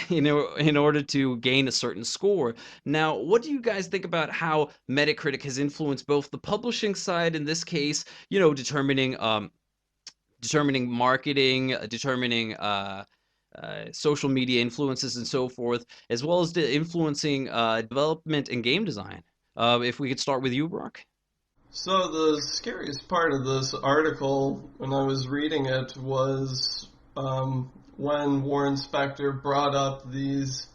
in order to gain a certain score. Now, what do you guys think about how Metacritic has influenced both the publishing side, in this case, determining marketing, determining social media influences and so forth, as well as influencing development and game design? If we could start with you, Roark. So the scariest part of this article, when I was reading it, was when Warren Spector brought up these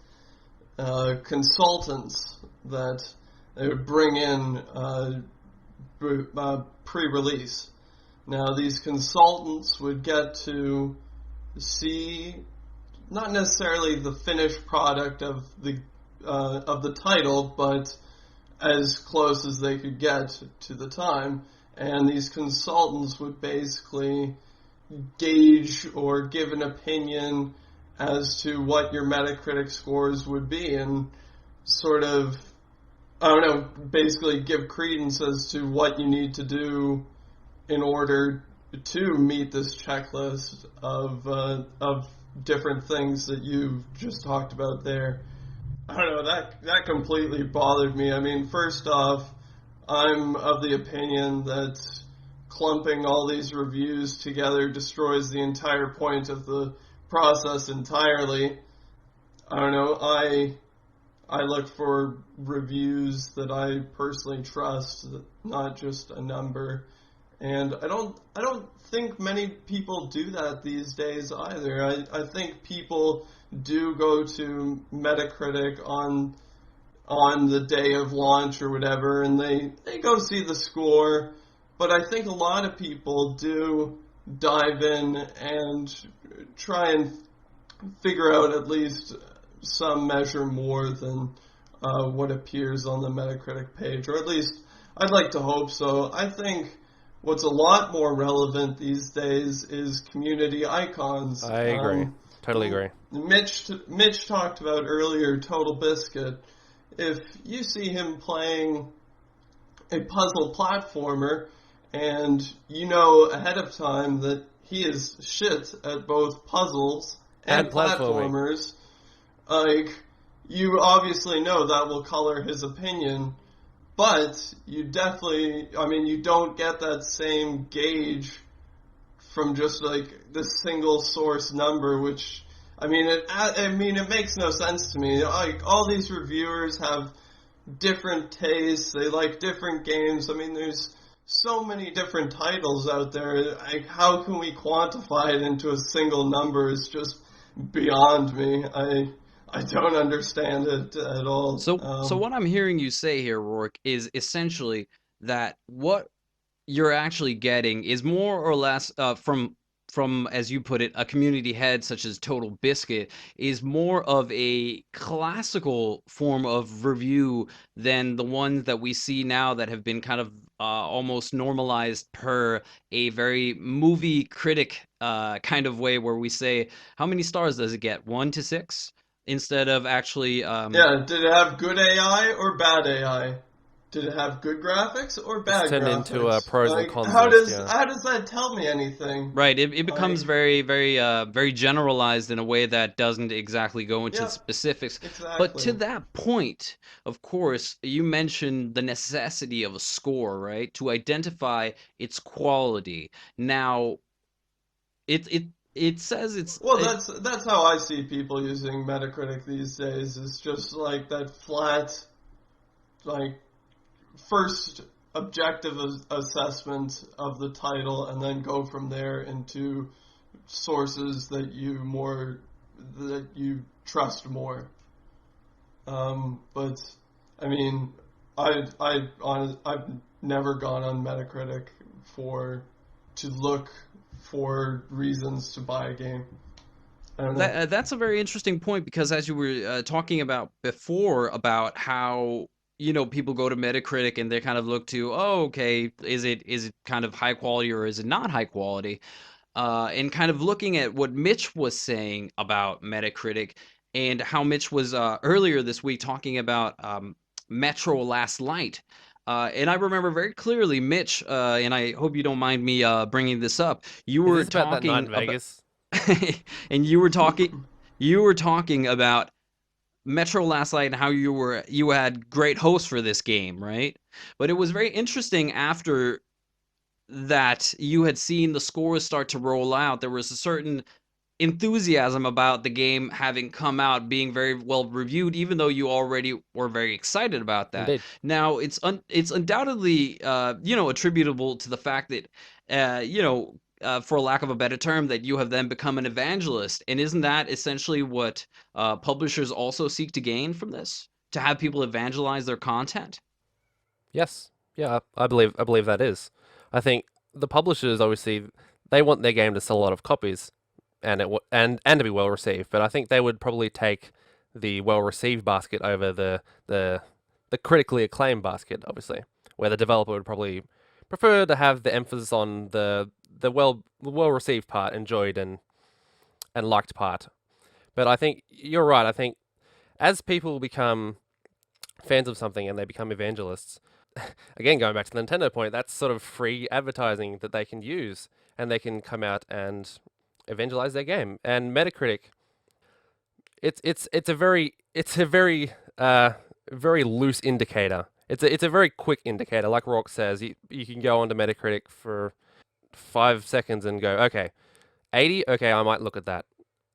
consultants that they would bring in pre-release. Now, these consultants would get to see not necessarily the finished product of the title, but as close as they could get to the time. And these consultants would basically gauge or give an opinion as to what your Metacritic scores would be, and sort of, I don't know, basically give credence as to what you need to do in order to meet this checklist of different things that you've just talked about there. I don't know, that completely bothered me. I mean, first off, I'm of the opinion that clumping all these reviews together destroys the entire point of the process entirely. I don't know, I look for reviews that I personally trust, not just a number. And I don't think many people do that these days either. I think people do go to Metacritic on the day of launch or whatever, and they go see the score. But I think a lot of people do dive in and try and figure out at least some measure more than what appears on the Metacritic page, or at least I'd like to hope so. I think what's a lot more relevant these days is community icons. I agree. Totally agree. Mitch talked about earlier Total Biscuit. If you see him playing a puzzle platformer and you know ahead of time that he is shit at both puzzles and platformers, like, you obviously know that will color his opinion. But you definitely, I mean, you don't get that same gauge from just like this single source number, which, I mean, it makes no sense to me. Like, all these reviewers have different tastes, they like different games. I mean, there's so many different titles out there. Like, how can we quantify it into a single number? It's just beyond me. I don't understand it at all. So what I'm hearing you say here, Roark, is essentially that what you're actually getting is more or less from, as you put it, a community head such as Total Biscuit, is more of a classical form of review than the ones that we see now that have been kind of almost normalized per a very movie critic kind of way, where we say, how many stars does it get? 1 to 6? Instead of actually... Yeah, did it have good AI or bad AI? Did it have good graphics or bad graphics? It's turned into pros and cons. How does that tell me anything? Right, it becomes very generalized in a way that doesn't exactly go into specifics. Exactly. But to that point, of course, you mentioned the necessity of a score, right? To identify its quality. Now, it says it's... Well, that's how I see people using Metacritic these days. It's just like that flat like first objective assessment of the title, and then go from there into sources that you trust more. But I mean, I've never gone on Metacritic to look for reasons to buy a game. I don't know. That's a very interesting point, because as you were talking about before, about how people go to Metacritic and they kind of look to, oh, okay, is it kind of high quality or is it not high quality? And kind of looking at what Mitch was saying about Metacritic, and how Mitch was earlier this week talking about Metro Last Light. And I remember very clearly, Mitch, and I hope you don't mind me bringing this up. You Is were this about that night in talking about, Vegas? and you were talking about Metro Last Light and how you had great hosts for this game, right? But it was very interesting after that you had seen the scores start to roll out. There was a certain enthusiasm about the game having come out, being very well reviewed, even though you already were very excited about that. Indeed. Now, it's undoubtedly attributable to the fact that for lack of a better term, that you have then become an evangelist. And isn't that essentially what publishers also seek to gain from this? To have people evangelize their content? Yes. Yeah, I believe that is. I think the publishers, obviously, they want their game to sell a lot of copies, and and to be well received. But I think they would probably take the well received basket over the critically acclaimed basket, obviously, where the developer would probably prefer to have the emphasis on the well received part, enjoyed and liked part. But I think you're right. I think as people become fans of something and they become evangelists, again, going back to the Nintendo point, that's sort of free advertising that they can use, and they can come out and evangelize their game. And Metacritic, it's a very very loose indicator. It's a very quick indicator. Like Roark says, you can go onto Metacritic for 5 seconds and go, okay, 80, okay, I might look at that.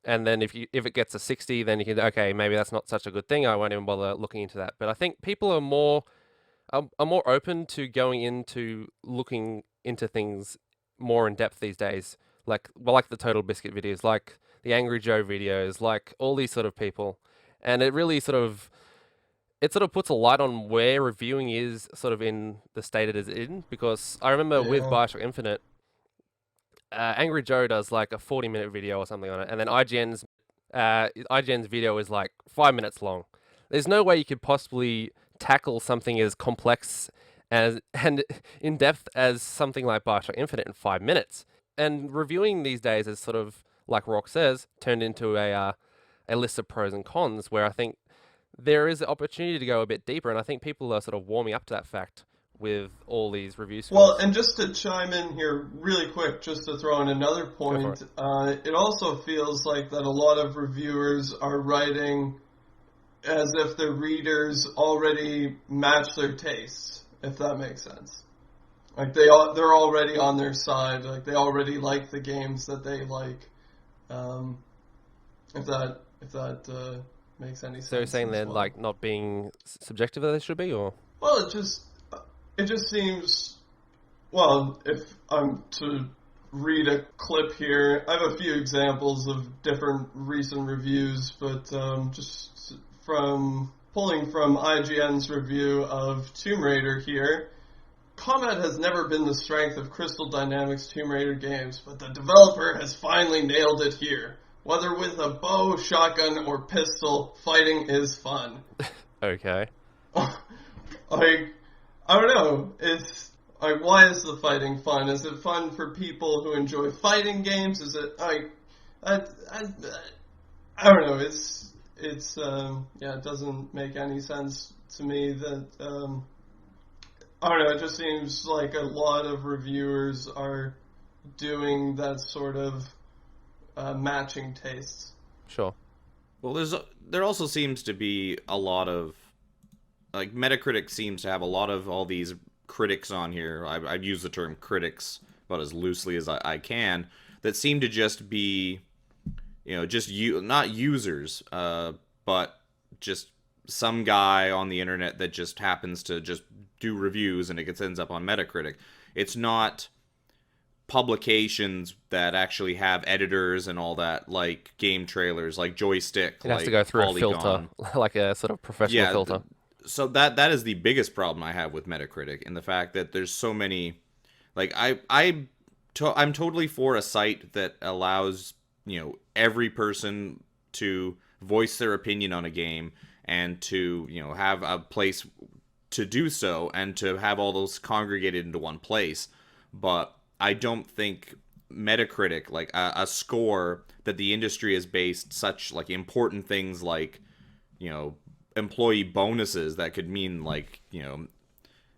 And then if it gets a 60, then you can, okay, maybe that's not such a good thing. I won't even bother looking into that. But I think people are more open to going into looking into things more in depth these days. Like the Total Biscuit videos, like the Angry Joe videos, like all these sort of people. And it really sort of puts a light on where reviewing is sort of in the state it is in. Because I remember with Yeah. Bioshock Infinite, Angry Joe does like a 40-minute video or something on it, and then IGN's video is like 5 minutes long. There's no way you could possibly tackle something as complex and in depth as something like Bioshock Infinite in 5 minutes. And reviewing these days is sort of, like Roark says, turned into a list of pros and cons, where I think there is an opportunity to go a bit deeper, and I think people are sort of warming up to that fact with all these review scores. Well, and just to chime in here really quick, just to throw in another point, it also feels like that a lot of reviewers are writing as if their readers already match their tastes, if that makes sense. Like they're already on their side, like they already like the games that they like. If that makes any sense. So you're saying they're well. like not being subjective as they should be, or? Well, it just seems, well, if I'm to read a clip here, I have a few examples of different recent reviews, but just pulling from IGN's review of Tomb Raider here, combat has never been the strength of Crystal Dynamics' Tomb Raider games, but the developer has finally nailed it here. Whether with a bow, shotgun, or pistol, fighting is fun. Okay. I don't know. It's like, why is the fighting fun? Is it fun for people who enjoy fighting games? Is it I don't know. It's it doesn't make any sense to me that I don't know. It just seems like a lot of reviewers are doing that sort of matching tastes. Sure. Well, there also seems to be a lot of, like, Metacritic seems to have a lot of all these critics on here. I'd use the term critics about as loosely as I can, that seem to just be, just not users, but just some guy on the internet that just happens to just do reviews and it gets ends up on Metacritic. It's not publications that actually have editors and all that, like game trailers, like Joystick, It has to like go through Polygon. a filter, like a sort of professional Yeah, filter. so that is the biggest problem I have with Metacritic, in the fact that there's so many. Like I'm totally for a site that allows every person to voice their opinion on a game and to have a place to do so and to have all those congregated into one place. But I don't think Metacritic, like a score that the industry has based such like important things like employee bonuses that could mean like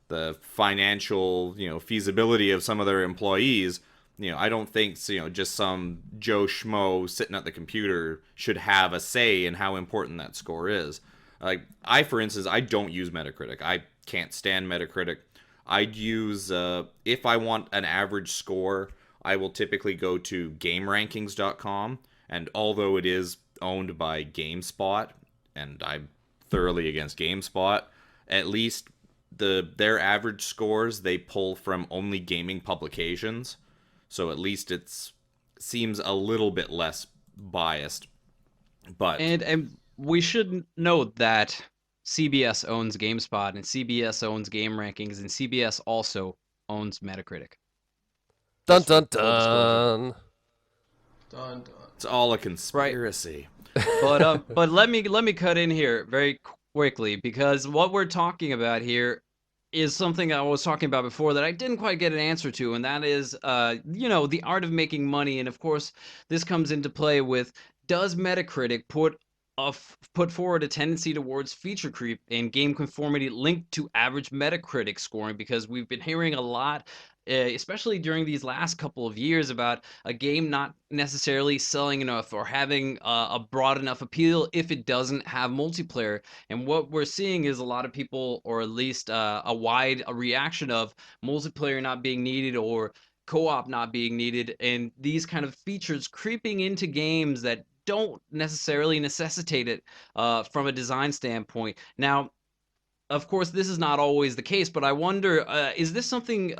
the financial feasibility of some of their employees. I don't think just some Joe Schmo sitting at the computer should have a say in how important that score is. Like for instance, I don't use Metacritic. I can't stand Metacritic. I'd use if I want an average score, I will typically go to GameRankings.com, and although it is owned by GameSpot, and I'm thoroughly against GameSpot, at least their average scores they pull from only gaming publications, so at least it seems a little bit less biased. But And we should note that CBS owns GameSpot and CBS owns Game Rankings and CBS also owns Metacritic. Dun Just for dun full disclosure. dun. Dun, dun. it's all a conspiracy. But let me cut in here very quickly, because what we're talking about here is something I was talking about before that I didn't quite get an answer to, and that is the art of making money. And of course, this comes into play with, does Metacritic put forward a tendency towards feature creep and game conformity linked to average Metacritic scoring? Because we've been hearing a lot, especially during these last couple of years, about a game not necessarily selling enough or having a broad enough appeal if it doesn't have multiplayer. And what we're seeing is a lot of people, or at least a reaction of multiplayer not being needed or co-op not being needed, and these kind of features creeping into games that don't necessarily necessitate it from a design standpoint. Now, of course, this is not always the case, but I wonder, is this something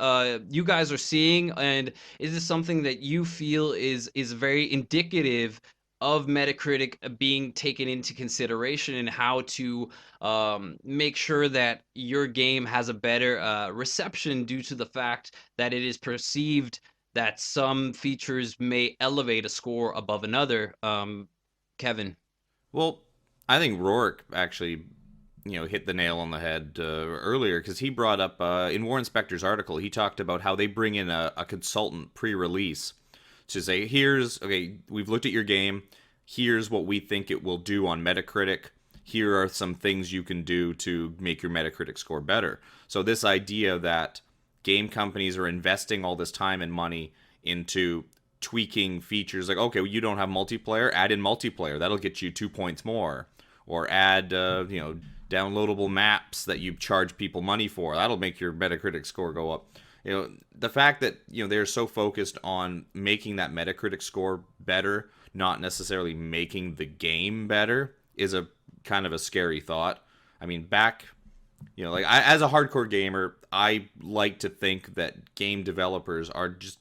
you guys are seeing, and is this something that you feel is very indicative of Metacritic being taken into consideration in how to make sure that your game has a better reception due to the fact that it is perceived that some features may elevate a score above another? Kevin. Well, I think Roark actually hit the nail on the head earlier, because he brought up in War Inspector's article, he talked about how they bring in a consultant pre-release to say, okay, we've looked at your game, here's what we think it will do on Metacritic, here are some things you can do to make your Metacritic score better. So this idea that game companies are investing all this time and money into tweaking features, like, okay, well, you don't have multiplayer, add in multiplayer, that'll get you 2 points more, or add downloadable maps that you charge people money for, that'll make your Metacritic score go up. The fact that they're so focused on making that Metacritic score better, not necessarily making the game better, is a kind of a scary thought. I mean, as a hardcore gamer, I like to think that game developers are just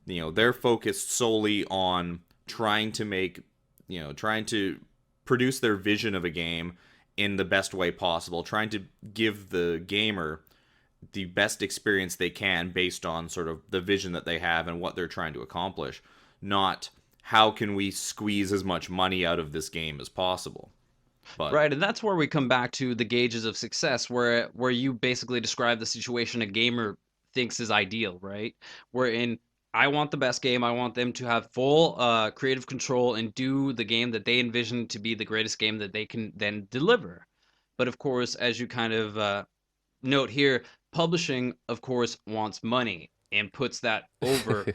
they're focused solely on trying to produce their vision of a game in the best way possible, trying to give the gamer the best experience they can based on sort of the vision that they have and what they're trying to accomplish, not how can we squeeze as much money out of this game as possible. But Right, and that's where we come back to the gauges of success, where you basically describe the situation a gamer thinks is ideal, right? Wherein I want the best game, I want them to have full creative control and do the game that they envision to be the greatest game that they can then deliver. But of course, as you kind of note here, publishing, of course, wants money and puts that over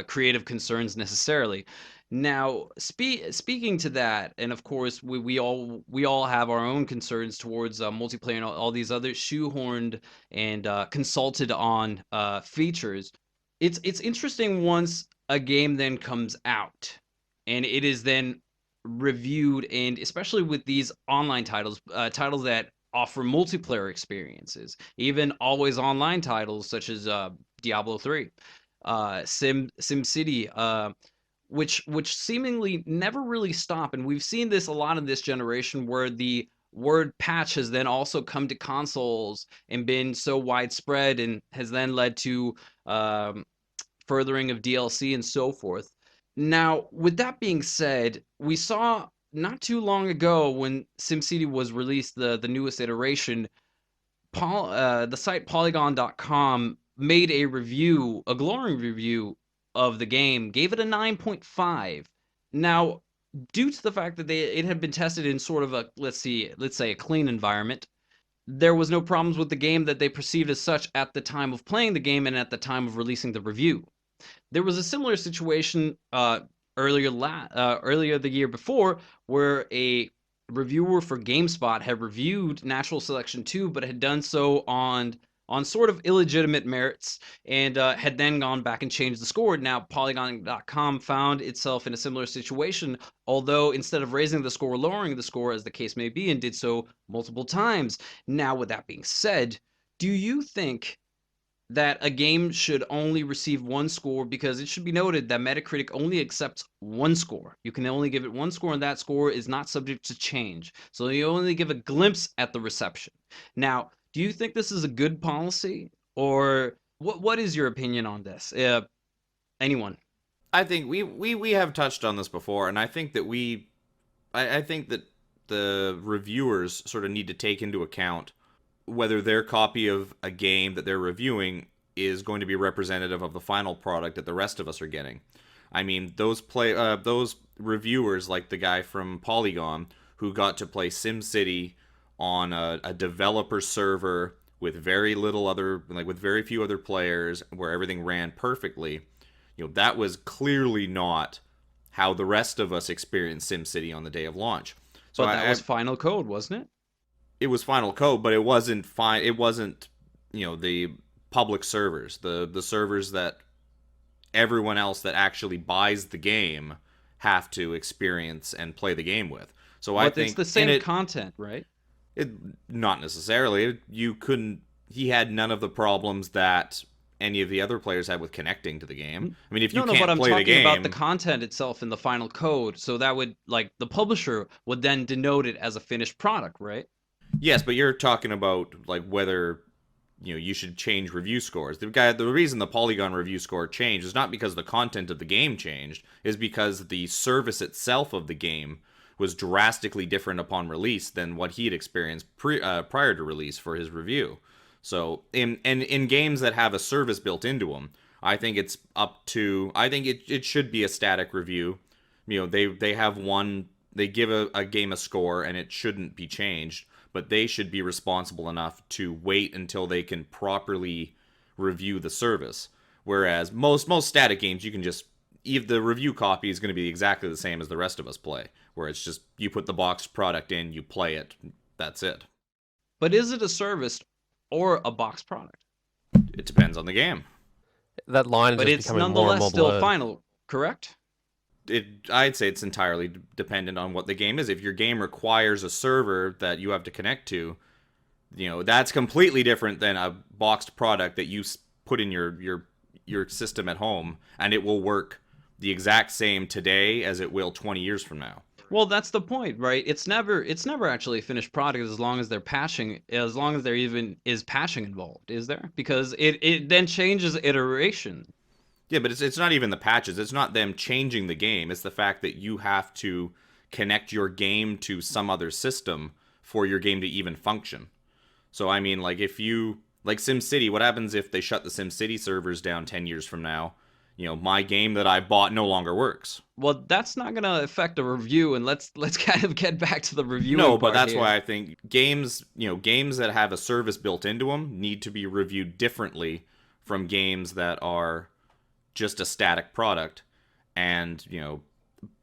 creative concerns necessarily. Now, speaking to that, and of course, we all have our own concerns towards multiplayer and all these other shoehorned and consulted on features. It's interesting once a game then comes out, and it is then reviewed, and especially with these online titles, titles that offer multiplayer experiences, even always online titles such as Diablo 3, SimCity, which seemingly never really stop. And we've seen this a lot in this generation, where the word patch has then also come to consoles and been so widespread, and has then led to furthering of DLC and so forth. Now, with that being said, we saw not too long ago when SimCity was released, the newest iteration, the site Polygon.com made a review, a glowing review of the game, gave it a 9.5. Now, due to the fact that it had been tested in sort of a, let's say a clean environment, there was no problems with the game that they perceived as such at the time of playing the game and at the time of releasing the review. There was a similar situation earlier the year before, where a reviewer for GameSpot had reviewed Natural Selection 2, but had done so on sort of illegitimate merits, and had then gone back and changed the score. Now, Polygon.com found itself in a similar situation, although instead of raising the score, lowering the score, as the case may be, and did so multiple times. Now, with that being said, do you think that a game should only receive one score? Because it should be noted that Metacritic only accepts one score. You can only give it one score, and that score is not subject to change. So you only give a glimpse at the reception. Now, do you think this is a good policy, or what is your opinion on this? Anyone? I think we have touched on this before, and I think that I think that the reviewers sort of need to take into account whether their copy of a game that they're reviewing is going to be representative of the final product that the rest of us are getting. I mean, those reviewers, like the guy from Polygon, who got to play SimCity on a developer server with very few other players, where everything ran perfectly, that was clearly not how the rest of us experienced SimCity on the day of launch. So but that was final code, wasn't it? It was final code, but it wasn't fine. It wasn't, the public servers, the servers that everyone else that actually buys the game have to experience and play the game with. So I think it's the same content, right? Not necessarily. He had none of the problems that any of the other players had with connecting to the game. I mean, if you can't play the game, but I'm talking about the content itself in the final code. So that would, the publisher would then denote it as a finished product, right? Yes, but you're talking about whether you should change review scores. The reason the Polygon review score changed is not because the content of the game changed, is because the service itself of the game was drastically different upon release than what he had experienced prior to release for his review. So in games that have a service built into them, I think it should be a static review. They give a game a score, and it shouldn't be changed. But they should be responsible enough to wait until they can properly review the service. Whereas most static games, you can just, if the review copy is going to be exactly the same as the rest of us play, where it's just you put the boxed product in, you play it, that's it. But is it a service or a boxed product? It depends on the game. That line is but just it's becoming nonetheless more and more still blurred. final, correct? I'd say it's entirely dependent on what the game is. If your game requires a server that you have to connect to, that's completely different than a boxed product that you put in your system at home, and it will work the exact same today as it will 20 years from now. Well, that's the point, right? It's never actually a finished product as long as they're patching, as long as there even is patching involved, is there? Because it then changes iteration. Yeah, but it's not even the patches. It's not them changing the game. It's the fact that you have to connect your game to some other system for your game to even function. So, I mean, if you... SimCity, what happens if they shut the SimCity servers down 10 years from now? My game that I bought no longer works. Well, that's not going to affect a review, and let's kind of get back to the review. No, but that's why I think games that have a service built into them need to be reviewed differently from games that are just a static product. And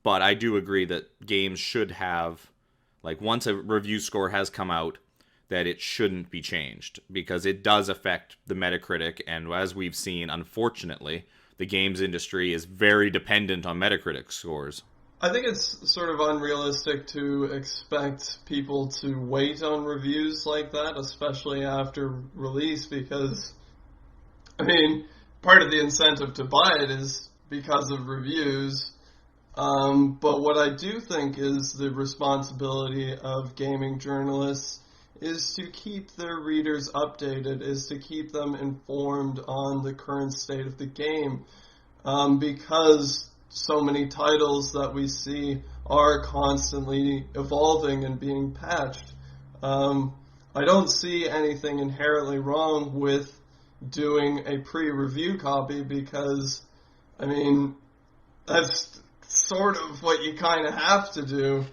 but I do agree that games should have, once a review score has come out, that it shouldn't be changed, because it does affect the Metacritic, and as we've seen, unfortunately, the games industry is very dependent on Metacritic scores. I think it's sort of unrealistic to expect people to wait on reviews like that, especially after release, because, I mean, part of the incentive to buy it is because of reviews. But what I do think is the responsibility of gaming journalists is to keep their readers updated, is to keep them informed on the current state of the game, because so many titles that we see are constantly evolving and being patched. I don't see anything inherently wrong with doing a pre-review copy because, I mean, that's sort of what you kind of have to do.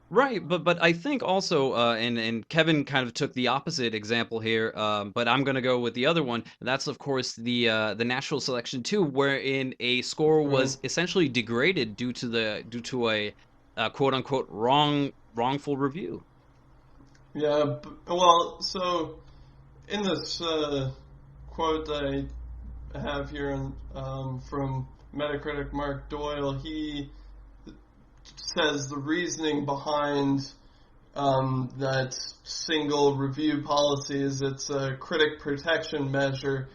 Right, but I think also, and Kevin kind of took the opposite example here, but I'm gonna go with the other one. And that's of course the National Selection 2, wherein a score Right. was essentially degraded due to a quote unquote wrongful review. Yeah, well, so in this quote that I have here from Metacritic Mark Doyle, he says the reasoning behind that single review policy is it's a critic protection measure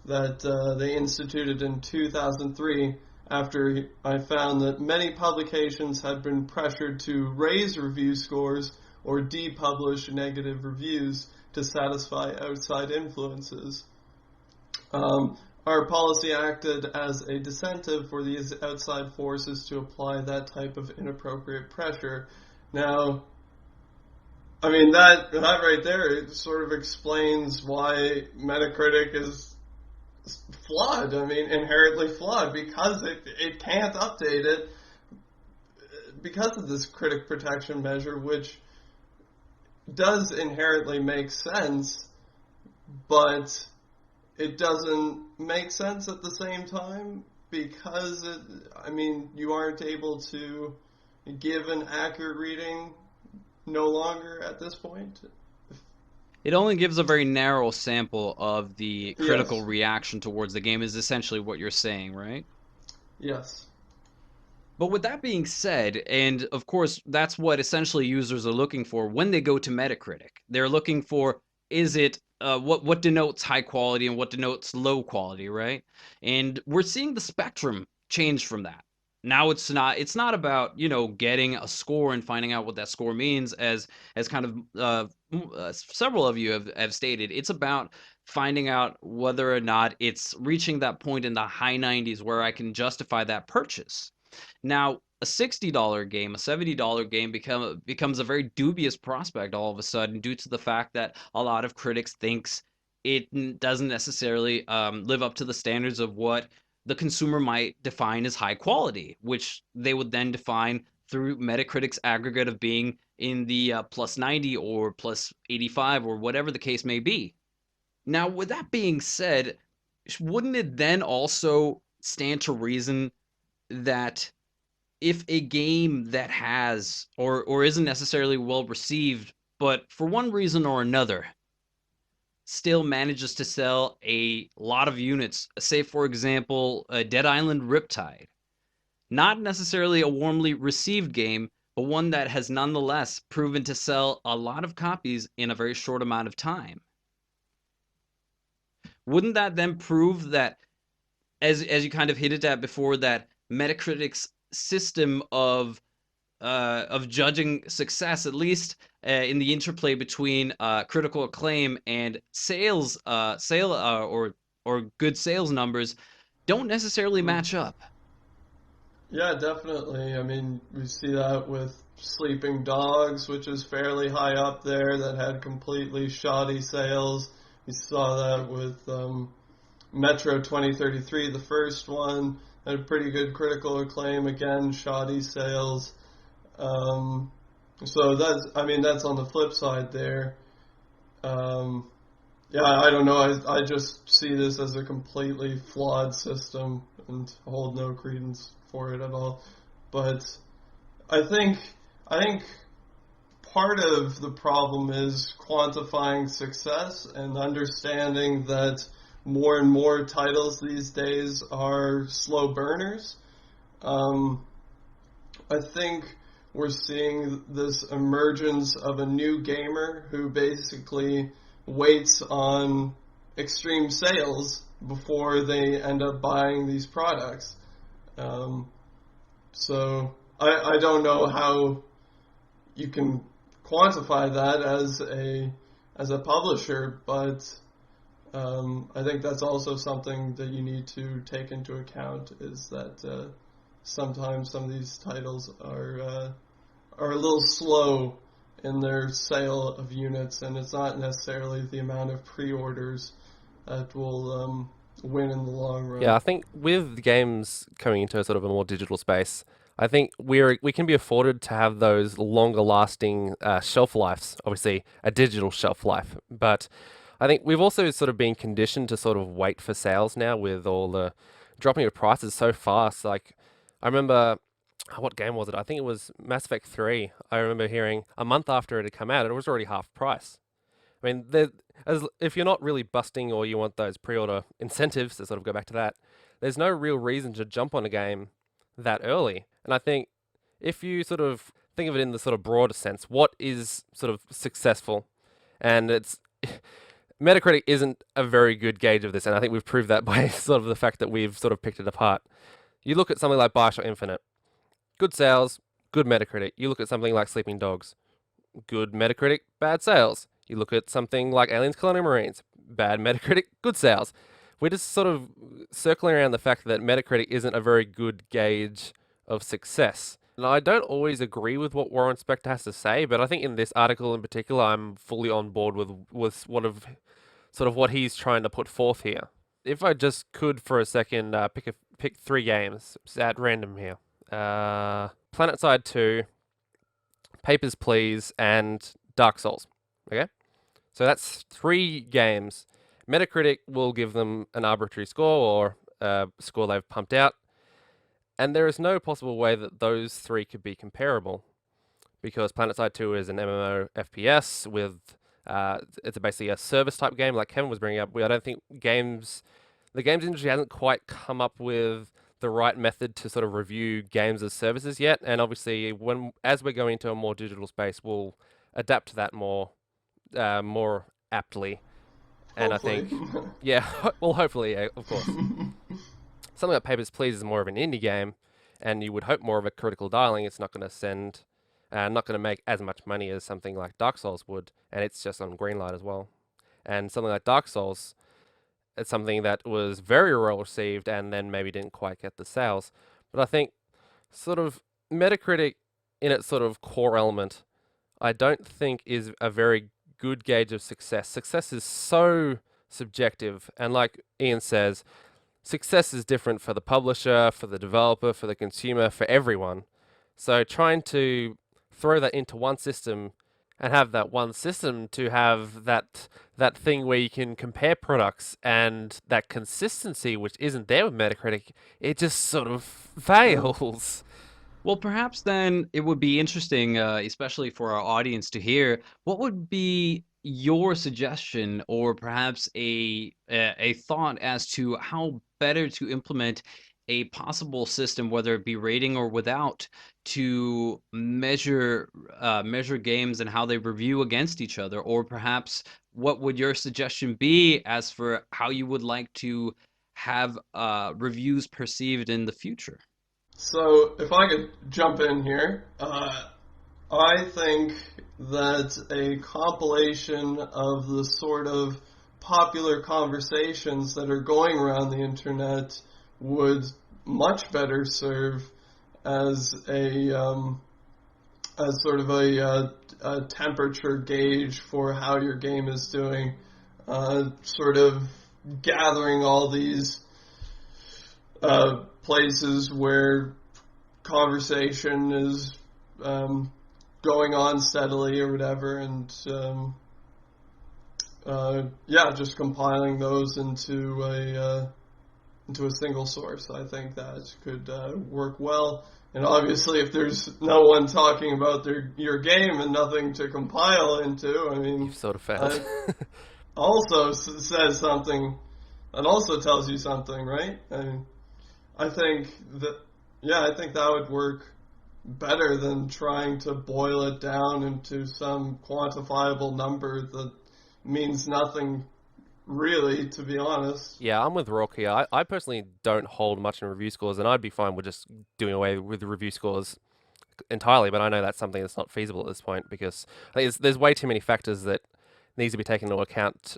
that they instituted in 2003 after I found that many publications had been pressured to raise review scores or depublish negative reviews to satisfy outside influences. Our policy acted as a disincentive for these outside forces to apply that type of inappropriate pressure. Now, I mean, that right there, it sort of explains why Metacritic is flawed. I mean, inherently flawed, because it can't update it because of this critic protection measure, which does inherently make sense, but it doesn't make sense at the same time because you aren't able to give an accurate reading no longer at this point. It only gives a very narrow sample of the critical Yes. reaction towards the game, is essentially what you're saying, right? Yes. But with that being said, and of course, that's what essentially users are looking for when they go to Metacritic. They're looking for, is it what denotes high quality and what denotes low quality, right? And we're seeing the spectrum change from that. Now it's not about, getting a score and finding out what that score means, as kind of several of you have stated. It's about finding out whether or not it's reaching that point in the high 90s where I can justify that purchase. Now, a $60 game, a $70 game becomes a very dubious prospect all of a sudden, due to the fact that a lot of critics thinks it doesn't necessarily live up to the standards of what the consumer might define as high quality, which they would then define through Metacritic's aggregate of being in the plus 90 or plus 85 or whatever the case may be. Now, with that being said, wouldn't it then also stand to reason that if a game that has or isn't necessarily well received, but for one reason or another still manages to sell a lot of units, say for example, Dead Island Riptide, not necessarily a warmly received game, but one that has nonetheless proven to sell a lot of copies in a very short amount of time, wouldn't that then prove that, as you kind of hinted at before, that Metacritic's system of judging success, at least in the interplay between critical acclaim and or good sales numbers, don't necessarily match up? Yeah, definitely. I mean, we see that with Sleeping Dogs, which is fairly high up there, that had completely shoddy sales. We saw that with Metro 2033, the first one, had pretty good critical acclaim, again, shoddy sales. So that's on the flip side there. Yeah, I don't know. I just see this as a completely flawed system and hold no credence for it at all. But I think part of the problem is quantifying success and understanding that more and more titles these days are slow burners. I think we're seeing this emergence of a new gamer who basically waits on extreme sales before they end up buying these products. So I don't know how you can quantify that as a publisher, but I think that's also something that you need to take into account, is that sometimes some of these titles are a little slow in their sale of units, and it's not necessarily the amount of pre-orders that will win in the long run. Yeah, I think with games coming into sort of a more digital space, I think we can be afforded to have those longer lasting shelf lives. Obviously, a digital shelf life, but I think we've also sort of been conditioned to sort of wait for sales now with all the dropping of prices so fast. Like, I remember, what game was it? I think it was Mass Effect 3. I remember hearing a month after it had come out, it was already half price. I mean, if you're not really busting or you want those pre-order incentives to sort of go back to that, there's no real reason to jump on a game that early. And I think if you sort of think of it in the sort of broader sense, what is sort of successful? And it's Metacritic isn't a very good gauge of this, and I think we've proved that by sort of the fact that we've sort of picked it apart. You look at something like BioShock Infinite, good sales, good Metacritic. You look at something like Sleeping Dogs, good Metacritic, bad sales. You look at something like Aliens Colonial Marines, bad Metacritic, good sales. We're just sort of circling around the fact that Metacritic isn't a very good gauge of success. And I don't always agree with what Warren Spector has to say, but I think in this article in particular, I'm fully on board with what he's trying to put forth here. If I just could for a second pick 3 games at random here. PlanetSide 2, Papers, Please, and Dark Souls. Okay? So that's 3 games. Metacritic will give them an arbitrary score or a score they've pumped out. And there is no possible way that those 3 could be comparable, because PlanetSide 2 is an MMO FPS with it's basically a service type game, like Kevin was bringing up. I don't think the games industry hasn't quite come up with the right method to sort of review games as services yet. And obviously, as we're going into a more digital space, we'll adapt to that more aptly. And Hopefully. I think, yeah, well, hopefully, yeah, of course. Something like Papers, Please is more of an indie game, and you would hope more of a critical dialing. It's not going to make as much money as something like Dark Souls would, and it's just on Greenlight as well. And something like Dark Souls, it's something that was very well received and then maybe didn't quite get the sales. But I think sort of Metacritic in its sort of core element, I don't think is a very good gauge of success. Success is so subjective, and like Ian says, success is different for the publisher, for the developer, for the consumer, for everyone. So trying to throw that into one system and have that one system to have that thing where you can compare products and that consistency, which isn't there with Metacritic, it just sort of fails. Well, perhaps then it would be interesting, especially for our audience, to hear what would be your suggestion, or perhaps a thought as to how better to implement a possible system, whether it be rating or without, to measure games and how they review against each other. Or perhaps what would your suggestion be as for how you would like to have reviews perceived in the future? So, if I could jump in here, I think that a compilation of the sort of popular conversations that are going around the internet would much better serve as sort of a temperature gauge for how your game is doing, sort of gathering all these places where conversation is going on steadily or whatever, and just compiling those into a single source. I think that could work well. And obviously, if there's no one talking about your game and nothing to compile into, I mean, You've sort of failed. also says something. That also tells you something, right? I think that would work better than trying to boil it down into some quantifiable number that means nothing really, to be honest. Yeah, I'm with Roark here. I personally don't hold much in review scores, and I'd be fine with just doing away with the review scores entirely, but I know that's something that's not feasible at this point because I think there's way too many factors that needs to be taken into account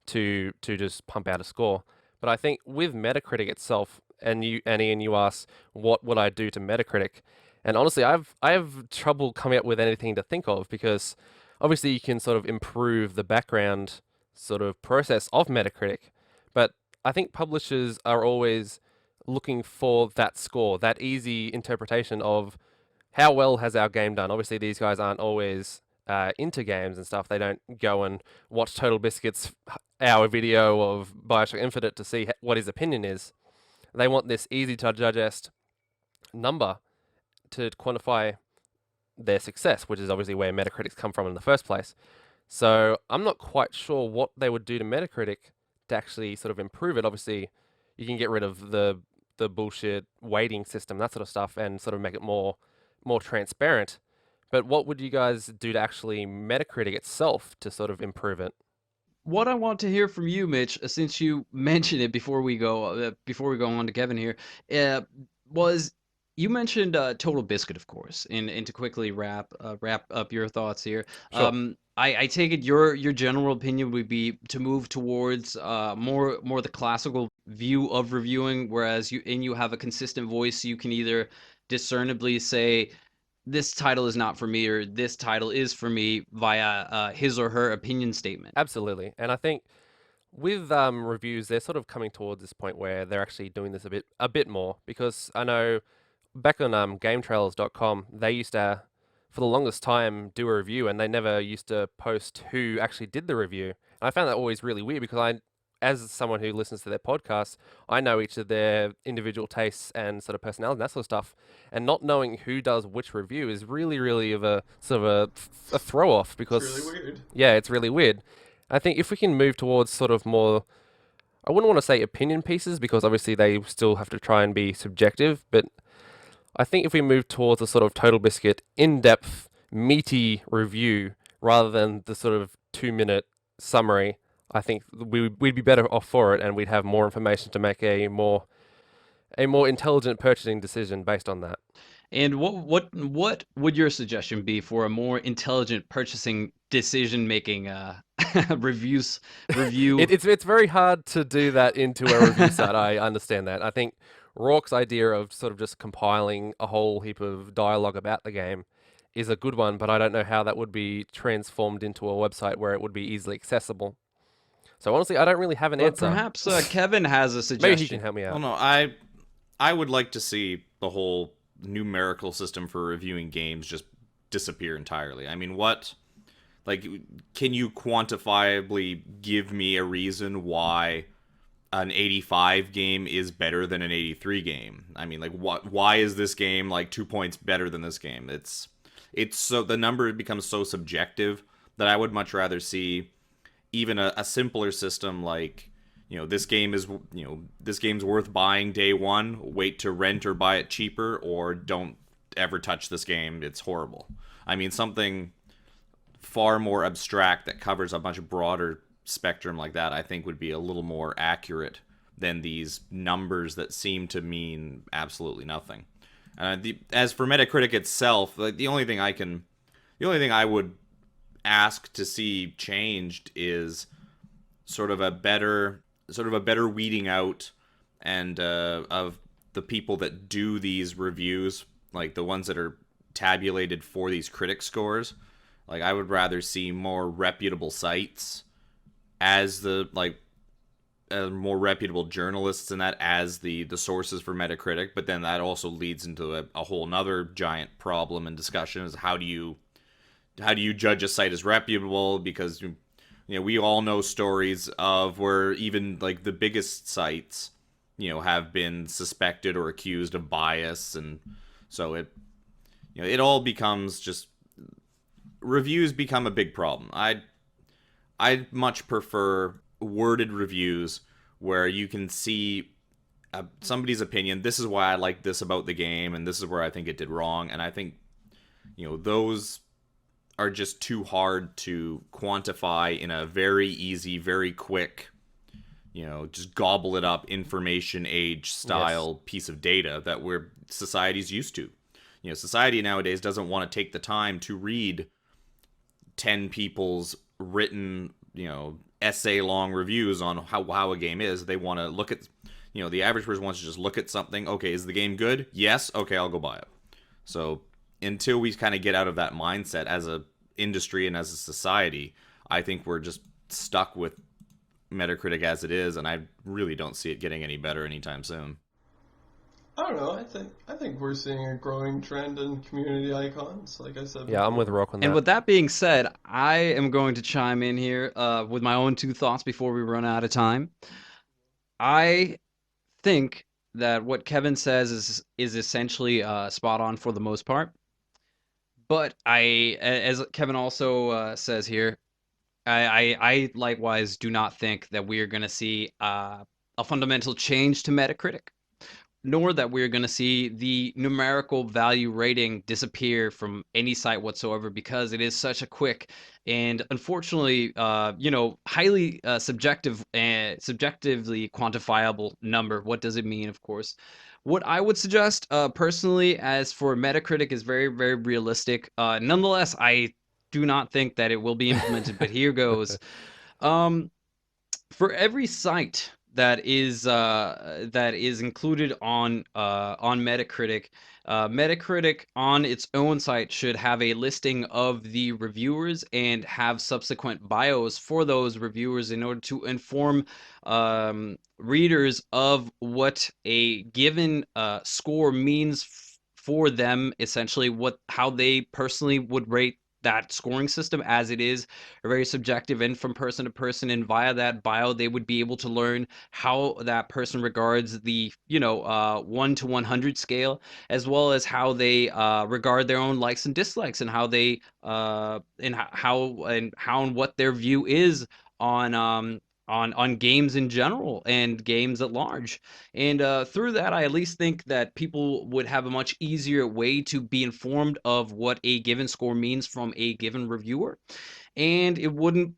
to just pump out a score. But I think with Metacritic itself, and Ian, you asked what would I do to Metacritic, and honestly, I have trouble coming up with anything to think of because obviously you can sort of improve the background sort of process of Metacritic, but I think publishers are always looking for that score, that easy interpretation of how well has our game done. Obviously, these guys aren't always into games and stuff. They don't go and watch Total Biscuit's hour video of Bioshock Infinite to see what his opinion is. They want this easy to digest number to quantify their success, which is obviously where Metacritic's come from in the first place. So I'm not quite sure what they would do to Metacritic to actually sort of improve it. Obviously, you can get rid of the bullshit weighting system, that sort of stuff, and sort of make it more transparent. But what would you guys do to actually Metacritic itself to sort of improve it? What I want to hear from you, Mitch, since you mentioned it before we go on to Kevin here, was you mentioned Total Biscuit, of course, and to quickly wrap up your thoughts here. Sure. I take it your general opinion would be to move towards more the classical view of reviewing, whereas you have a consistent voice. You can either discernibly say this title is not for me or this title is for me via his or her opinion statement. Absolutely. And I think with reviews, they're sort of coming towards this point where they're actually doing this a bit more because I know back on GameTrailers.com, they used to, for the longest time, do a review and they never used to post who actually did the review. And I found that always really weird because as someone who listens to their podcasts, I know each of their individual tastes and sort of personality and that sort of stuff. And not knowing who does which review is really, really of a sort of a throw off because It's really weird. yeah, it's really weird. I think if we can move towards sort of more, I wouldn't want to say opinion pieces because obviously they still have to try and be subjective, but I think if we move towards a sort of Total Biscuit in-depth, meaty review rather than the sort of 2-minute summary, I think we'd be better off for it, and we'd have more information to make a more intelligent purchasing decision based on that. And what would your suggestion be for a more intelligent purchasing decision making review? It's very hard to do that into a review site. I understand that. I think Roark's idea of sort of just compiling a whole heap of dialogue about the game is a good one, but I don't know how that would be transformed into a website where it would be easily accessible. So honestly, I don't really have an But answer. perhaps Kevin has a suggestion. Maybe he can help me Well, out. no, I would like to see the whole numerical system for reviewing games just disappear entirely. I mean, can you quantifiably give me a reason why an 85 game is better than an 83 game? I mean, why is this game like 2 points better than this game? It's so the number becomes so subjective that I would much rather see even a simpler system like, this game's worth buying day one, wait to rent or buy it cheaper, or don't ever touch this game, it's horrible. I mean, something far more abstract that covers a much broader spectrum like that, I think would be a little more accurate than these numbers that seem to mean absolutely nothing. As for Metacritic itself, like the only thing I would ask to see changed is sort of a better weeding out and of the people that do these reviews, like the ones that are tabulated for these critic scores. Like, I would rather see more reputable sites as the more reputable journalists and that as the sources for Metacritic. But then that also leads into a whole nother giant problem and discussion is how do you judge a site as reputable? Because we all know stories of where even like the biggest sites have been suspected or accused of bias, and so it all becomes just reviews become a big problem. I much prefer worded reviews where you can see somebody's opinion. This is why I like this about the game, and this is where I think it did wrong. And I think, those are just too hard to quantify in a very easy, very quick, just gobble it up information age style piece of data that society's used to. Society nowadays doesn't want to take the time to read 10 people's written, essay long reviews on how a game is. They want to look at, the average person wants to just look at something. Okay, is the game good? Yes. Okay, I'll go buy it. So until we kind of get out of that mindset as a industry and as a society, I think we're just stuck with Metacritic as it is, and I really don't see it getting any better anytime soon. I don't know. I think we're seeing a growing trend in community icons, like I said. Yeah, I'm with Roark on that. And with that being said, I am going to chime in here with my own 2 thoughts before we run out of time. I think that what Kevin says is essentially spot on for the most part. But as Kevin also says here, I likewise do not think that we are going to see a fundamental change to Metacritic, nor that we're going to see the numerical value rating disappear from any site whatsoever, because it is such a quick and unfortunately, highly subjective and subjectively quantifiable number. What does it mean, of course? What I would suggest personally, as for Metacritic, is very, very realistic. Nonetheless, I do not think that it will be implemented, but here goes. For every site that is included on Metacritic, Metacritic on its own site should have a listing of the reviewers and have subsequent bios for those reviewers in order to inform readers of what a given score means for them, essentially how they personally would rate that scoring system, as it is very subjective and from person to person. And via that bio, they would be able to learn how that person regards the 1 to 100 scale, as well as how they regard their own likes and dislikes, and how they and what their view is on games in general and games at large. And through that, I at least think that people would have a much easier way to be informed of what a given score means from a given reviewer. And it wouldn't,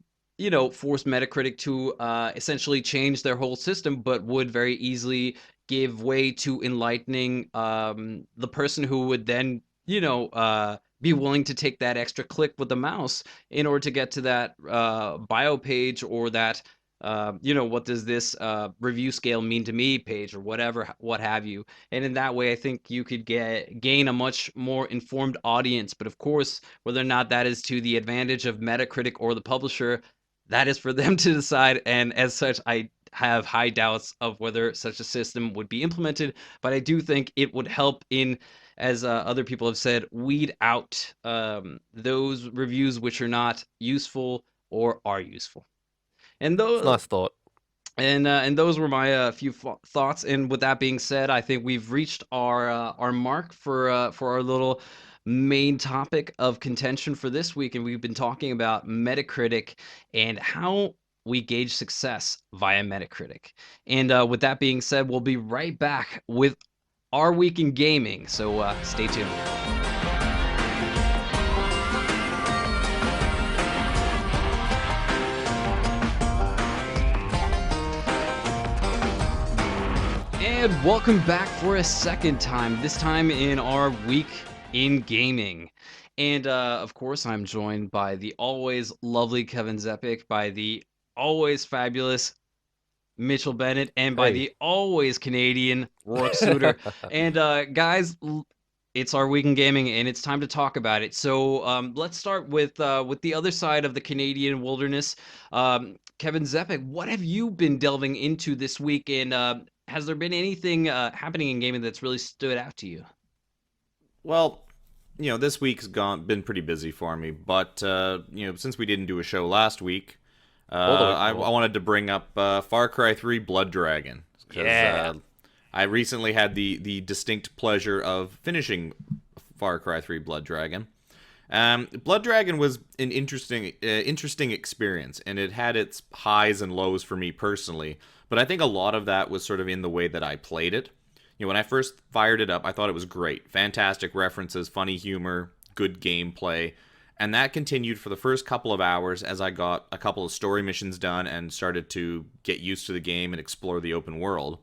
force Metacritic to essentially change their whole system, but would very easily give way to enlightening the person who would then, be willing to take that extra click with the mouse in order to get to that bio page, or that what does this review scale mean to me page, or what have you. And in that way, I think you could gain a much more informed audience. But of course, whether or not that is to the advantage of Metacritic or the publisher, that is for them to decide. And as such, I have high doubts of whether such a system would be implemented. But I do think it would help in, as other people have said, weed out those reviews which are not useful or are useful. And those, nice thought. And those were my few thoughts. And with that being said, I think we've reached our mark for our little main topic of contention for this week. And we've been talking about Metacritic and how we gauge success via Metacritic. And with that being said, we'll be right back with our week in gaming. So stay tuned. And welcome back for a second time, this time in our week in gaming. And of course, I'm joined by the always lovely Kevin Zepik, by the always fabulous Mitchell Bennett, and by the always Canadian Roark Suter. And guys, it's our week in gaming, and it's time to talk about it. So let's start with the other side of the Canadian wilderness. Kevin Zepik, what have you been delving into this week, and has there been anything happening in gaming that's really stood out to you? Well, this week's been pretty busy for me, but since we didn't do a show last week, I wanted to bring up Far Cry 3 Blood Dragon. Yeah. I recently had the distinct pleasure of finishing Far Cry 3 Blood Dragon. Blood Dragon was an interesting experience, and it had its highs and lows for me personally. But I think a lot of that was sort of in the way that I played it. When I first fired it up, I thought it was great, fantastic references, funny humor, good gameplay, and that continued for the first couple of hours as I got a couple of story missions done and started to get used to the game and explore the open world.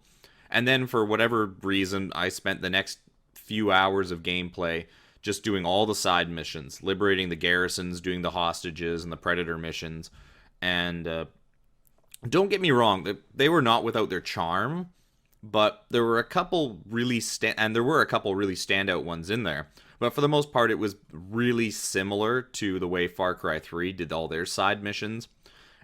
And then, for whatever reason, I spent the next few hours of gameplay just doing all the side missions, liberating the garrisons, doing the hostages and the predator missions. And don't get me wrong, they were not without their charm, but there were a couple really standout ones in there. But for the most part, it was really similar to the way Far Cry 3 did all their side missions.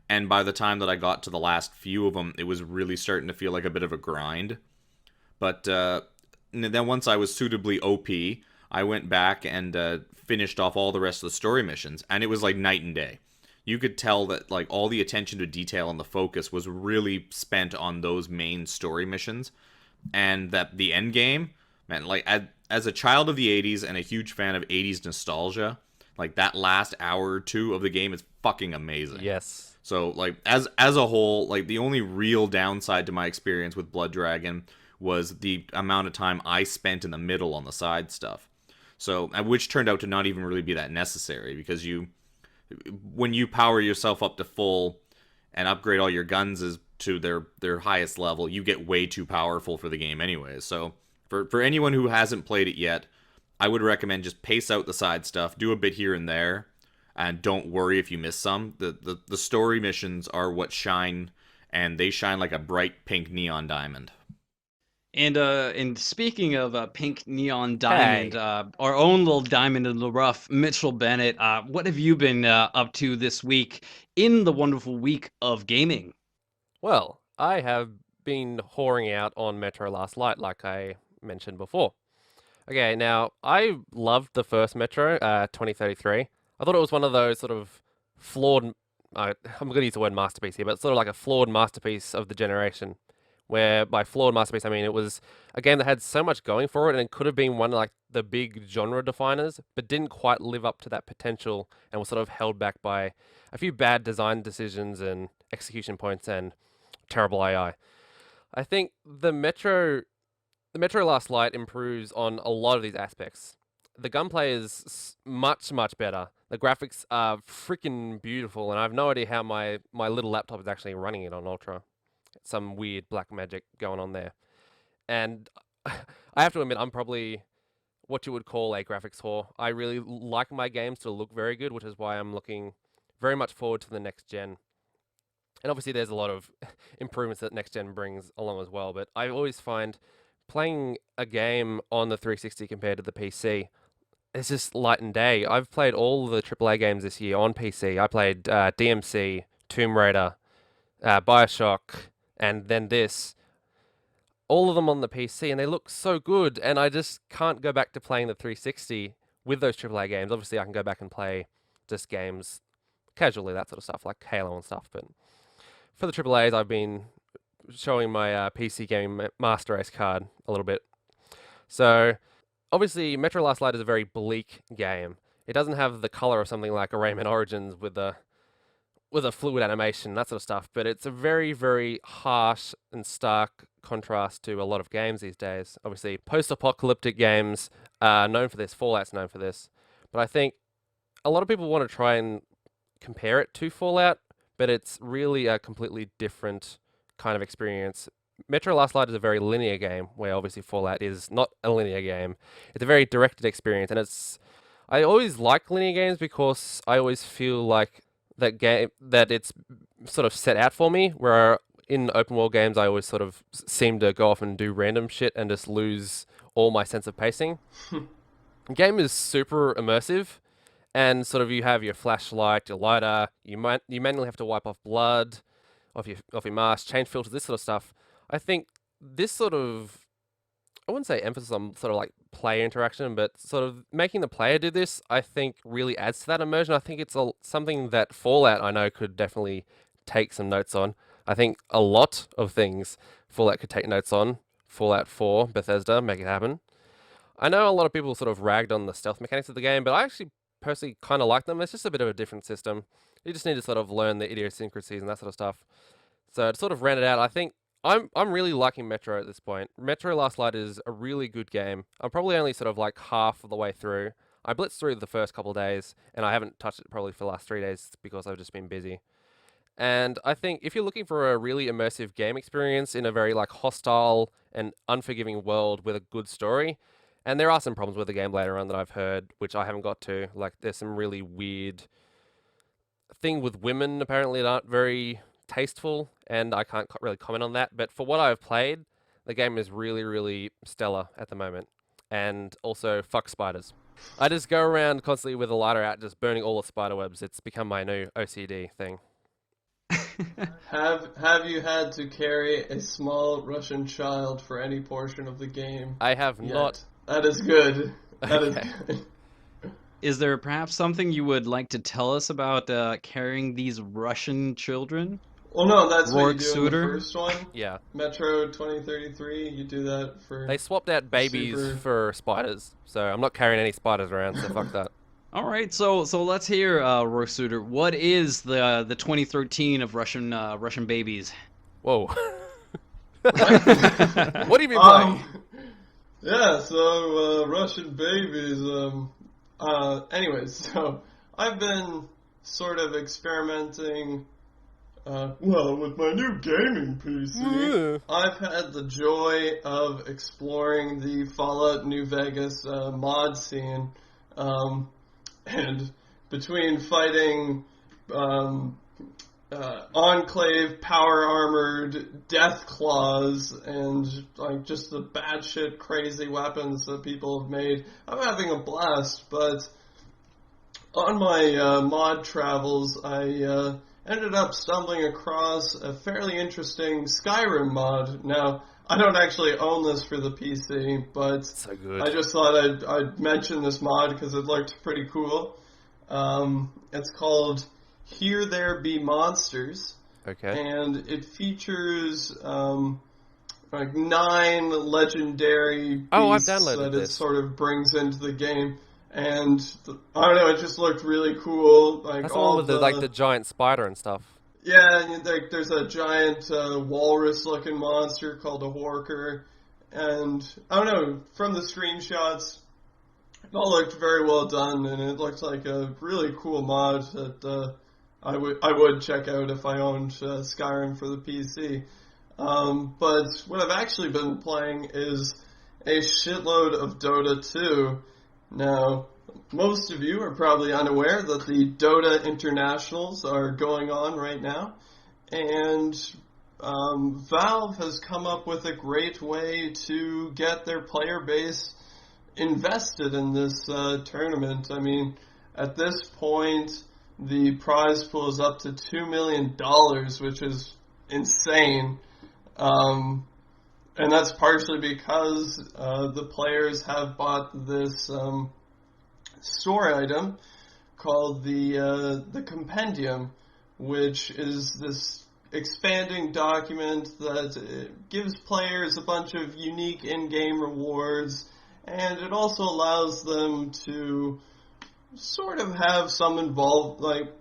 And by the time that I got to the last few of them, it was really starting to feel like a bit of a grind. But then once I was suitably OP, I went back and finished off all the rest of the story missions, and it was like night and day. You could tell that like all the attention to detail and the focus was really spent on those main story missions, and that the end game, man, like as a child of the 80s and a huge fan of 80s nostalgia, like that last hour or two of the game is fucking amazing. Yes. So like as a whole, like the only real downside to my experience with Blood Dragon was the amount of time I spent in the middle on the side stuff. So, which turned out to not even really be that necessary, because when you power yourself up to full and upgrade all your guns to their highest level, you get way too powerful for the game anyways. So, for anyone who hasn't played it yet, I would recommend just pace out the side stuff, do a bit here and there, and don't worry if you miss some. The story missions are what shine, and they shine like a bright pink neon diamond. And speaking of pink neon diamond, our own little diamond in the rough, Mitchell Bennett, what have you been up to this week in the wonderful week of gaming? Well, I have been whoring out on Metro Last Light, like I mentioned before. Okay, now, I loved the first Metro, 2033. I thought it was one of those sort of flawed, I'm going to use the word masterpiece here, but sort of like a flawed masterpiece of the generation. Where by flawed masterpiece, I mean it was a game that had so much going for it, and it could have been one of like the big genre definers, but didn't quite live up to that potential, and was sort of held back by a few bad design decisions and execution points and terrible AI. I think the Metro Last Light improves on a lot of these aspects. The gunplay is much, much better. The graphics are freaking beautiful, and I have no idea how my little laptop is actually running it on Ultra. Some weird black magic going on there. And I have to admit, I'm probably what you would call a graphics whore. I really like my games to look very good, which is why I'm looking very much forward to the next gen. And obviously there's a lot of improvements that next gen brings along as well, but I always find playing a game on the 360 compared to the PC, it's just light and day. I've played all the AAA games this year on PC. I played DMC, Tomb Raider, Bioshock, and then this, all of them on the PC, and they look so good, and I just can't go back to playing the 360 with those AAA games. Obviously, I can go back and play just games casually, that sort of stuff, like Halo and stuff, but for the AAAs, I've been showing my PC Gaming Master Race card a little bit. So, obviously, Metro Last Light is a very bleak game. It doesn't have the color of something like Rayman Origins with a fluid animation, that sort of stuff, but it's a very, very harsh and stark contrast to a lot of games these days. Obviously, post-apocalyptic games are known for this, Fallout's known for this, but I think a lot of people want to try and compare it to Fallout, but it's really a completely different kind of experience. Metro Last Light is a very linear game, where obviously Fallout is not a linear game. It's a very directed experience, and I always like linear games because I always feel like that it's sort of set out for me, where in open world games I always sort of seem to go off and do random shit and just lose all my sense of pacing. The game is super immersive, and sort of you have your flashlight, your lighter, you manually have to wipe off blood off your mask, change filters, this sort of stuff. I think this sort of, I wouldn't say emphasis on sort of like player interaction, but sort of making the player do this, I think really adds to that immersion. I think it's something that Fallout, I know, could definitely take some notes on. I think a lot of things Fallout could take notes on. Fallout 4, Bethesda, make it happen. I know a lot of people sort of ragged on the stealth mechanics of the game, but I actually personally kind of like them. It's just a bit of a different system. You just need to sort of learn the idiosyncrasies and that sort of stuff. So to sort of round it out, I think I'm really liking Metro at this point. Metro Last Light is a really good game. I'm probably only sort of like half of the way through. I blitzed through the first couple of days, and I haven't touched it probably for the last 3 days because I've just been busy. And I think if you're looking for a really immersive game experience in a very like hostile and unforgiving world with a good story, and there are some problems with the game later on that I've heard, which I haven't got to. Like there's some really weird thing with women apparently that aren't very tasteful, and I can't really comment on that. But for what I've played, the game is really, really stellar at the moment. And also, fuck spiders. I just go around constantly with a lighter out, just burning all the spider webs. It's become my new OCD thing. Have you had to carry a small Russian child for any portion of the game? I have yet? not. That is good. That is Okay. good. Is there perhaps something you would like to tell us about carrying these Russian children? Well, no, that's what Roark, you do Suter? in the first one. Yeah. Metro 2033, you do that for... They swapped out babies Super. for spiders, so I'm not carrying any spiders around, so fuck that. All right, so let's hear Roark Suter. What is the 2013 of Russian babies? Whoa. What have you been playing? Yeah, so Russian babies. Anyways, so I've been sort of experimenting. With my new gaming PC, I've had the joy of exploring the Fallout New Vegas mod scene, and between fighting Enclave power armored death claws and like just the batshit crazy weapons that people have made, I'm having a blast. But on my mod travels, I ended up stumbling across a fairly interesting Skyrim mod. Now, I don't actually own this for the PC, but So good. I just thought I'd mention this mod because it looked pretty cool. It's called Here There Be Monsters, Okay. and it features like 9 legendary beasts Oh, I've downloaded that it this. sort of brings into the game. And I don't know, it just looked really cool. Like That's the one with the giant spider and stuff. yeah, and there's a giant walrus-looking monster called a Horker, and I don't know, from the screenshots, it all looked very well done, and it looked like a really cool mod that I would check out if I owned Skyrim for the PC. But what I've actually been playing is a shitload of Dota 2. Now, most of you are probably unaware that the Dota Internationals are going on right now, and Valve has come up with a great way to get their player base invested in this tournament. I mean, at this point, the prize pool is up to $2 million, which is insane. And that's partially because the players have bought this store item called the Compendium, which is this expanding document that gives players a bunch of unique in-game rewards, and it also allows them to sort of have some involvement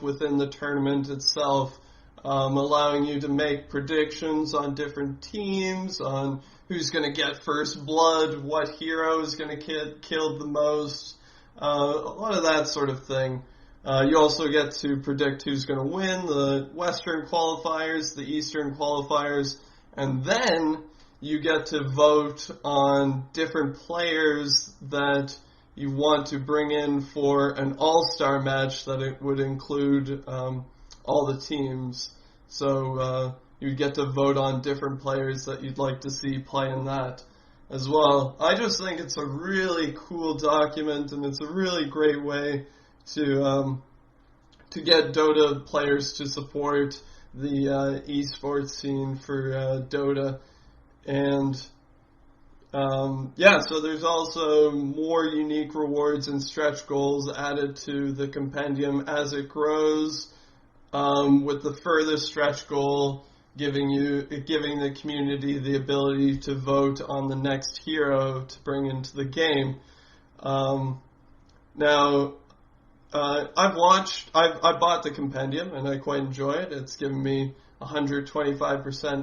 within the tournament itself. Allowing you to make predictions on different teams, on who's going to get first blood, what hero is going to get killed the most, a lot of that sort of thing. You also get to predict who's going to win the Western qualifiers, the Eastern qualifiers, and then you get to vote on different players that you want to bring in for an all-star match that it would include all the teams. So you get to vote on different players that you'd like to see play in that as well. I just think it's a really cool document, and it's a really great way to get Dota players to support the esports scene for Dota. And so there's also more unique rewards and stretch goals added to the compendium as it grows. With the furthest stretch goal giving the community the ability to vote on the next hero to bring into the game. Now, I bought the compendium and I quite enjoy it. It's given me 125%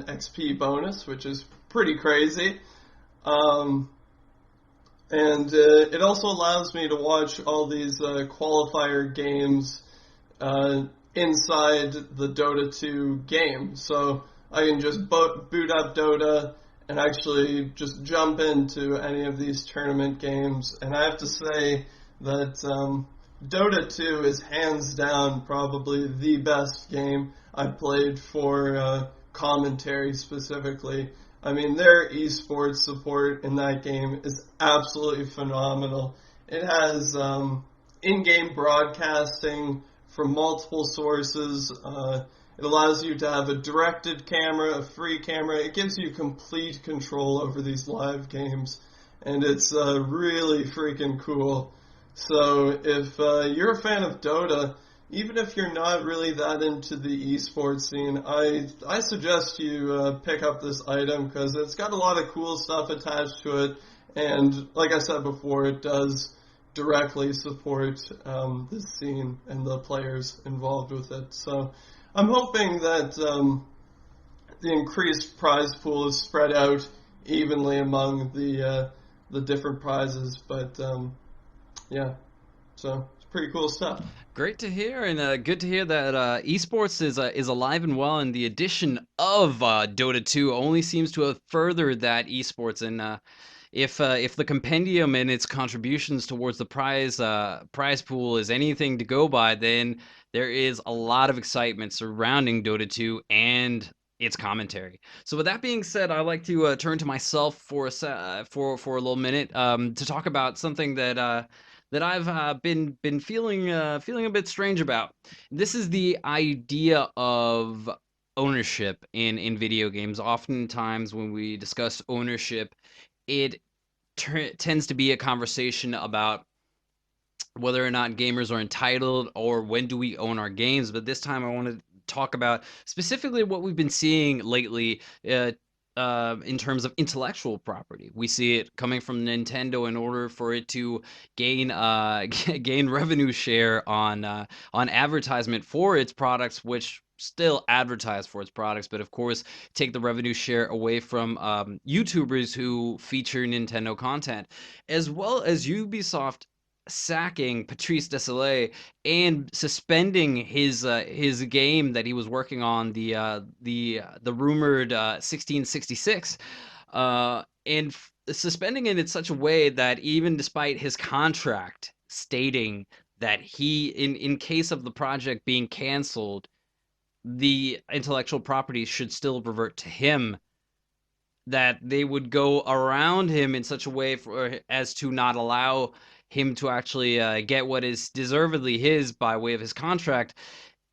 XP bonus, which is pretty crazy. And it also allows me to watch all these qualifier games inside the Dota 2 game. So I can just boot up Dota and actually just jump into any of these tournament games. And I have to say that Dota 2 is hands down probably the best game I've played for commentary specifically. I mean, their esports support in that game is absolutely phenomenal. It has in-game broadcasting from multiple sources. It allows you to have a directed camera, a free camera. It gives you complete control over these live games, and it's really freaking cool. So if you're a fan of Dota, even if you're not really that into the esports scene, I suggest you pick up this item because it's got a lot of cool stuff attached to it, and like I said before, it does directly support this scene and the players involved with it. So I'm hoping that the increased prize pool is spread out evenly among the different prizes, but yeah, so it's pretty cool stuff. Great to hear, and good to hear that esports is alive and well, and the addition of Dota 2 only seems to have furthered that esports. And if the compendium and its contributions towards the prize pool is anything to go by, then there is a lot of excitement surrounding Dota 2 and its commentary. So with that being said, I'd like to turn to myself for a little minute to talk about something that I've been feeling a bit strange about. This is the idea of ownership in video games. Oftentimes, when we discuss ownership, it tends to be a conversation about whether or not gamers are entitled or when do we own our games. But this time, I want to talk about specifically what we've been seeing lately. In terms of intellectual property, we see it coming from Nintendo in order for it to gain gain revenue share on advertisement for its products, which still advertise for its products, but of course take the revenue share away from YouTubers who feature Nintendo content, as well as Ubisoft sacking Patrice Désilets and suspending his game that he was working on, the rumored 1666, and suspending it in such a way that even despite his contract stating that he, in case of the project being canceled, the intellectual property should still revert to him, that they would go around him in such a way as to not allow him to actually get what is deservedly his by way of his contract,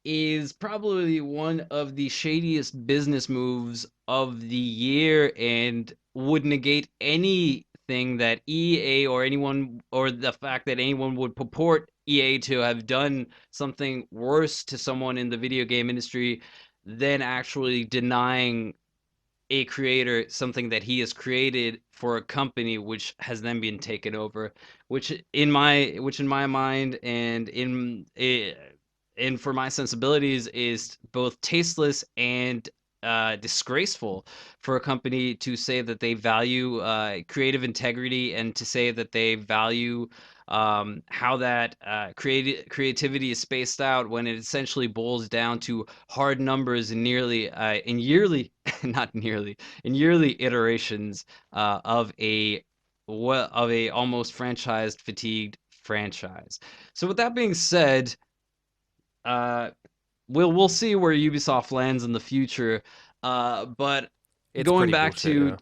is probably one of the shadiest business moves of the year, and would negate anything that EA or anyone, or the fact that anyone would purport EA to have done something worse to someone in the video game industry than actually denying a creator something that he has created for a company which has then been taken over, which in my mind and for my sensibilities is both tasteless and disgraceful for a company to say that they value creative integrity, and to say that they value how that creativity is spaced out, when it essentially boils down to hard numbers and yearly not nearly in yearly iterations of a almost franchised fatigued franchise. So with that being said, we'll see where Ubisoft lands in the future, but It's going pretty back bullshit, to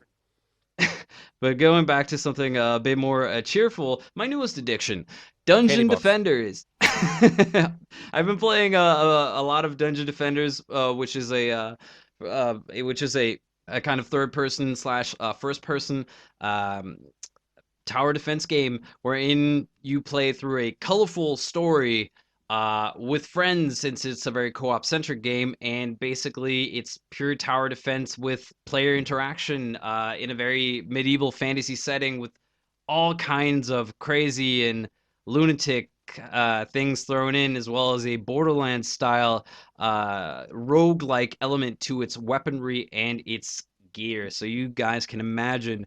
yeah. but going back to something a bit more cheerful, my newest addiction, Dungeon Candy Box. Defenders. I've been playing a lot of Dungeon Defenders, which is a kind of third person slash first person tower defense game wherein you play through a colorful story with friends, since it's a very co-op centric game, and basically it's pure tower defense with player interaction in a very medieval fantasy setting with all kinds of crazy and lunatic things thrown in, as well as a Borderlands style rogue-like element to its weaponry and its gear. So you guys can imagine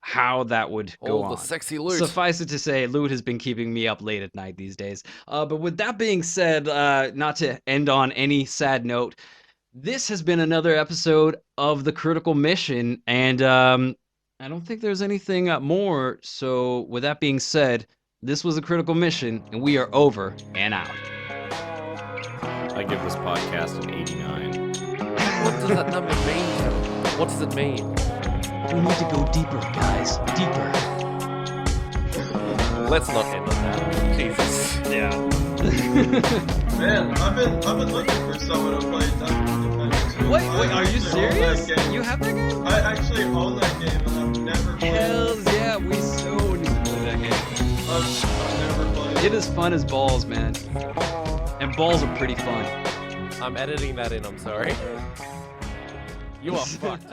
how that would go All the on. sexy loot. Suffice it to say, loot has been keeping me up late at night these days. But with that being said, not to end on any sad note, this has been another episode of The Critical Mission, and I don't think there's anything more. So with that being said, this was A Critical Mission, and we are over and out. I give this podcast an 89. What does that number mean, Kevin? What does it mean? We need to go deeper, guys. Deeper. Let's not end on that. Jesus. Yeah. Man, I've been looking for someone to play Defenders. Wait, I are you actually own serious? that game. You have that game? I actually own that game and I've never played it. Hells yeah, we so need to play that game. I've never played it. It is fun as balls, man. And balls are pretty fun. I'm editing that in, I'm sorry. You are fucked.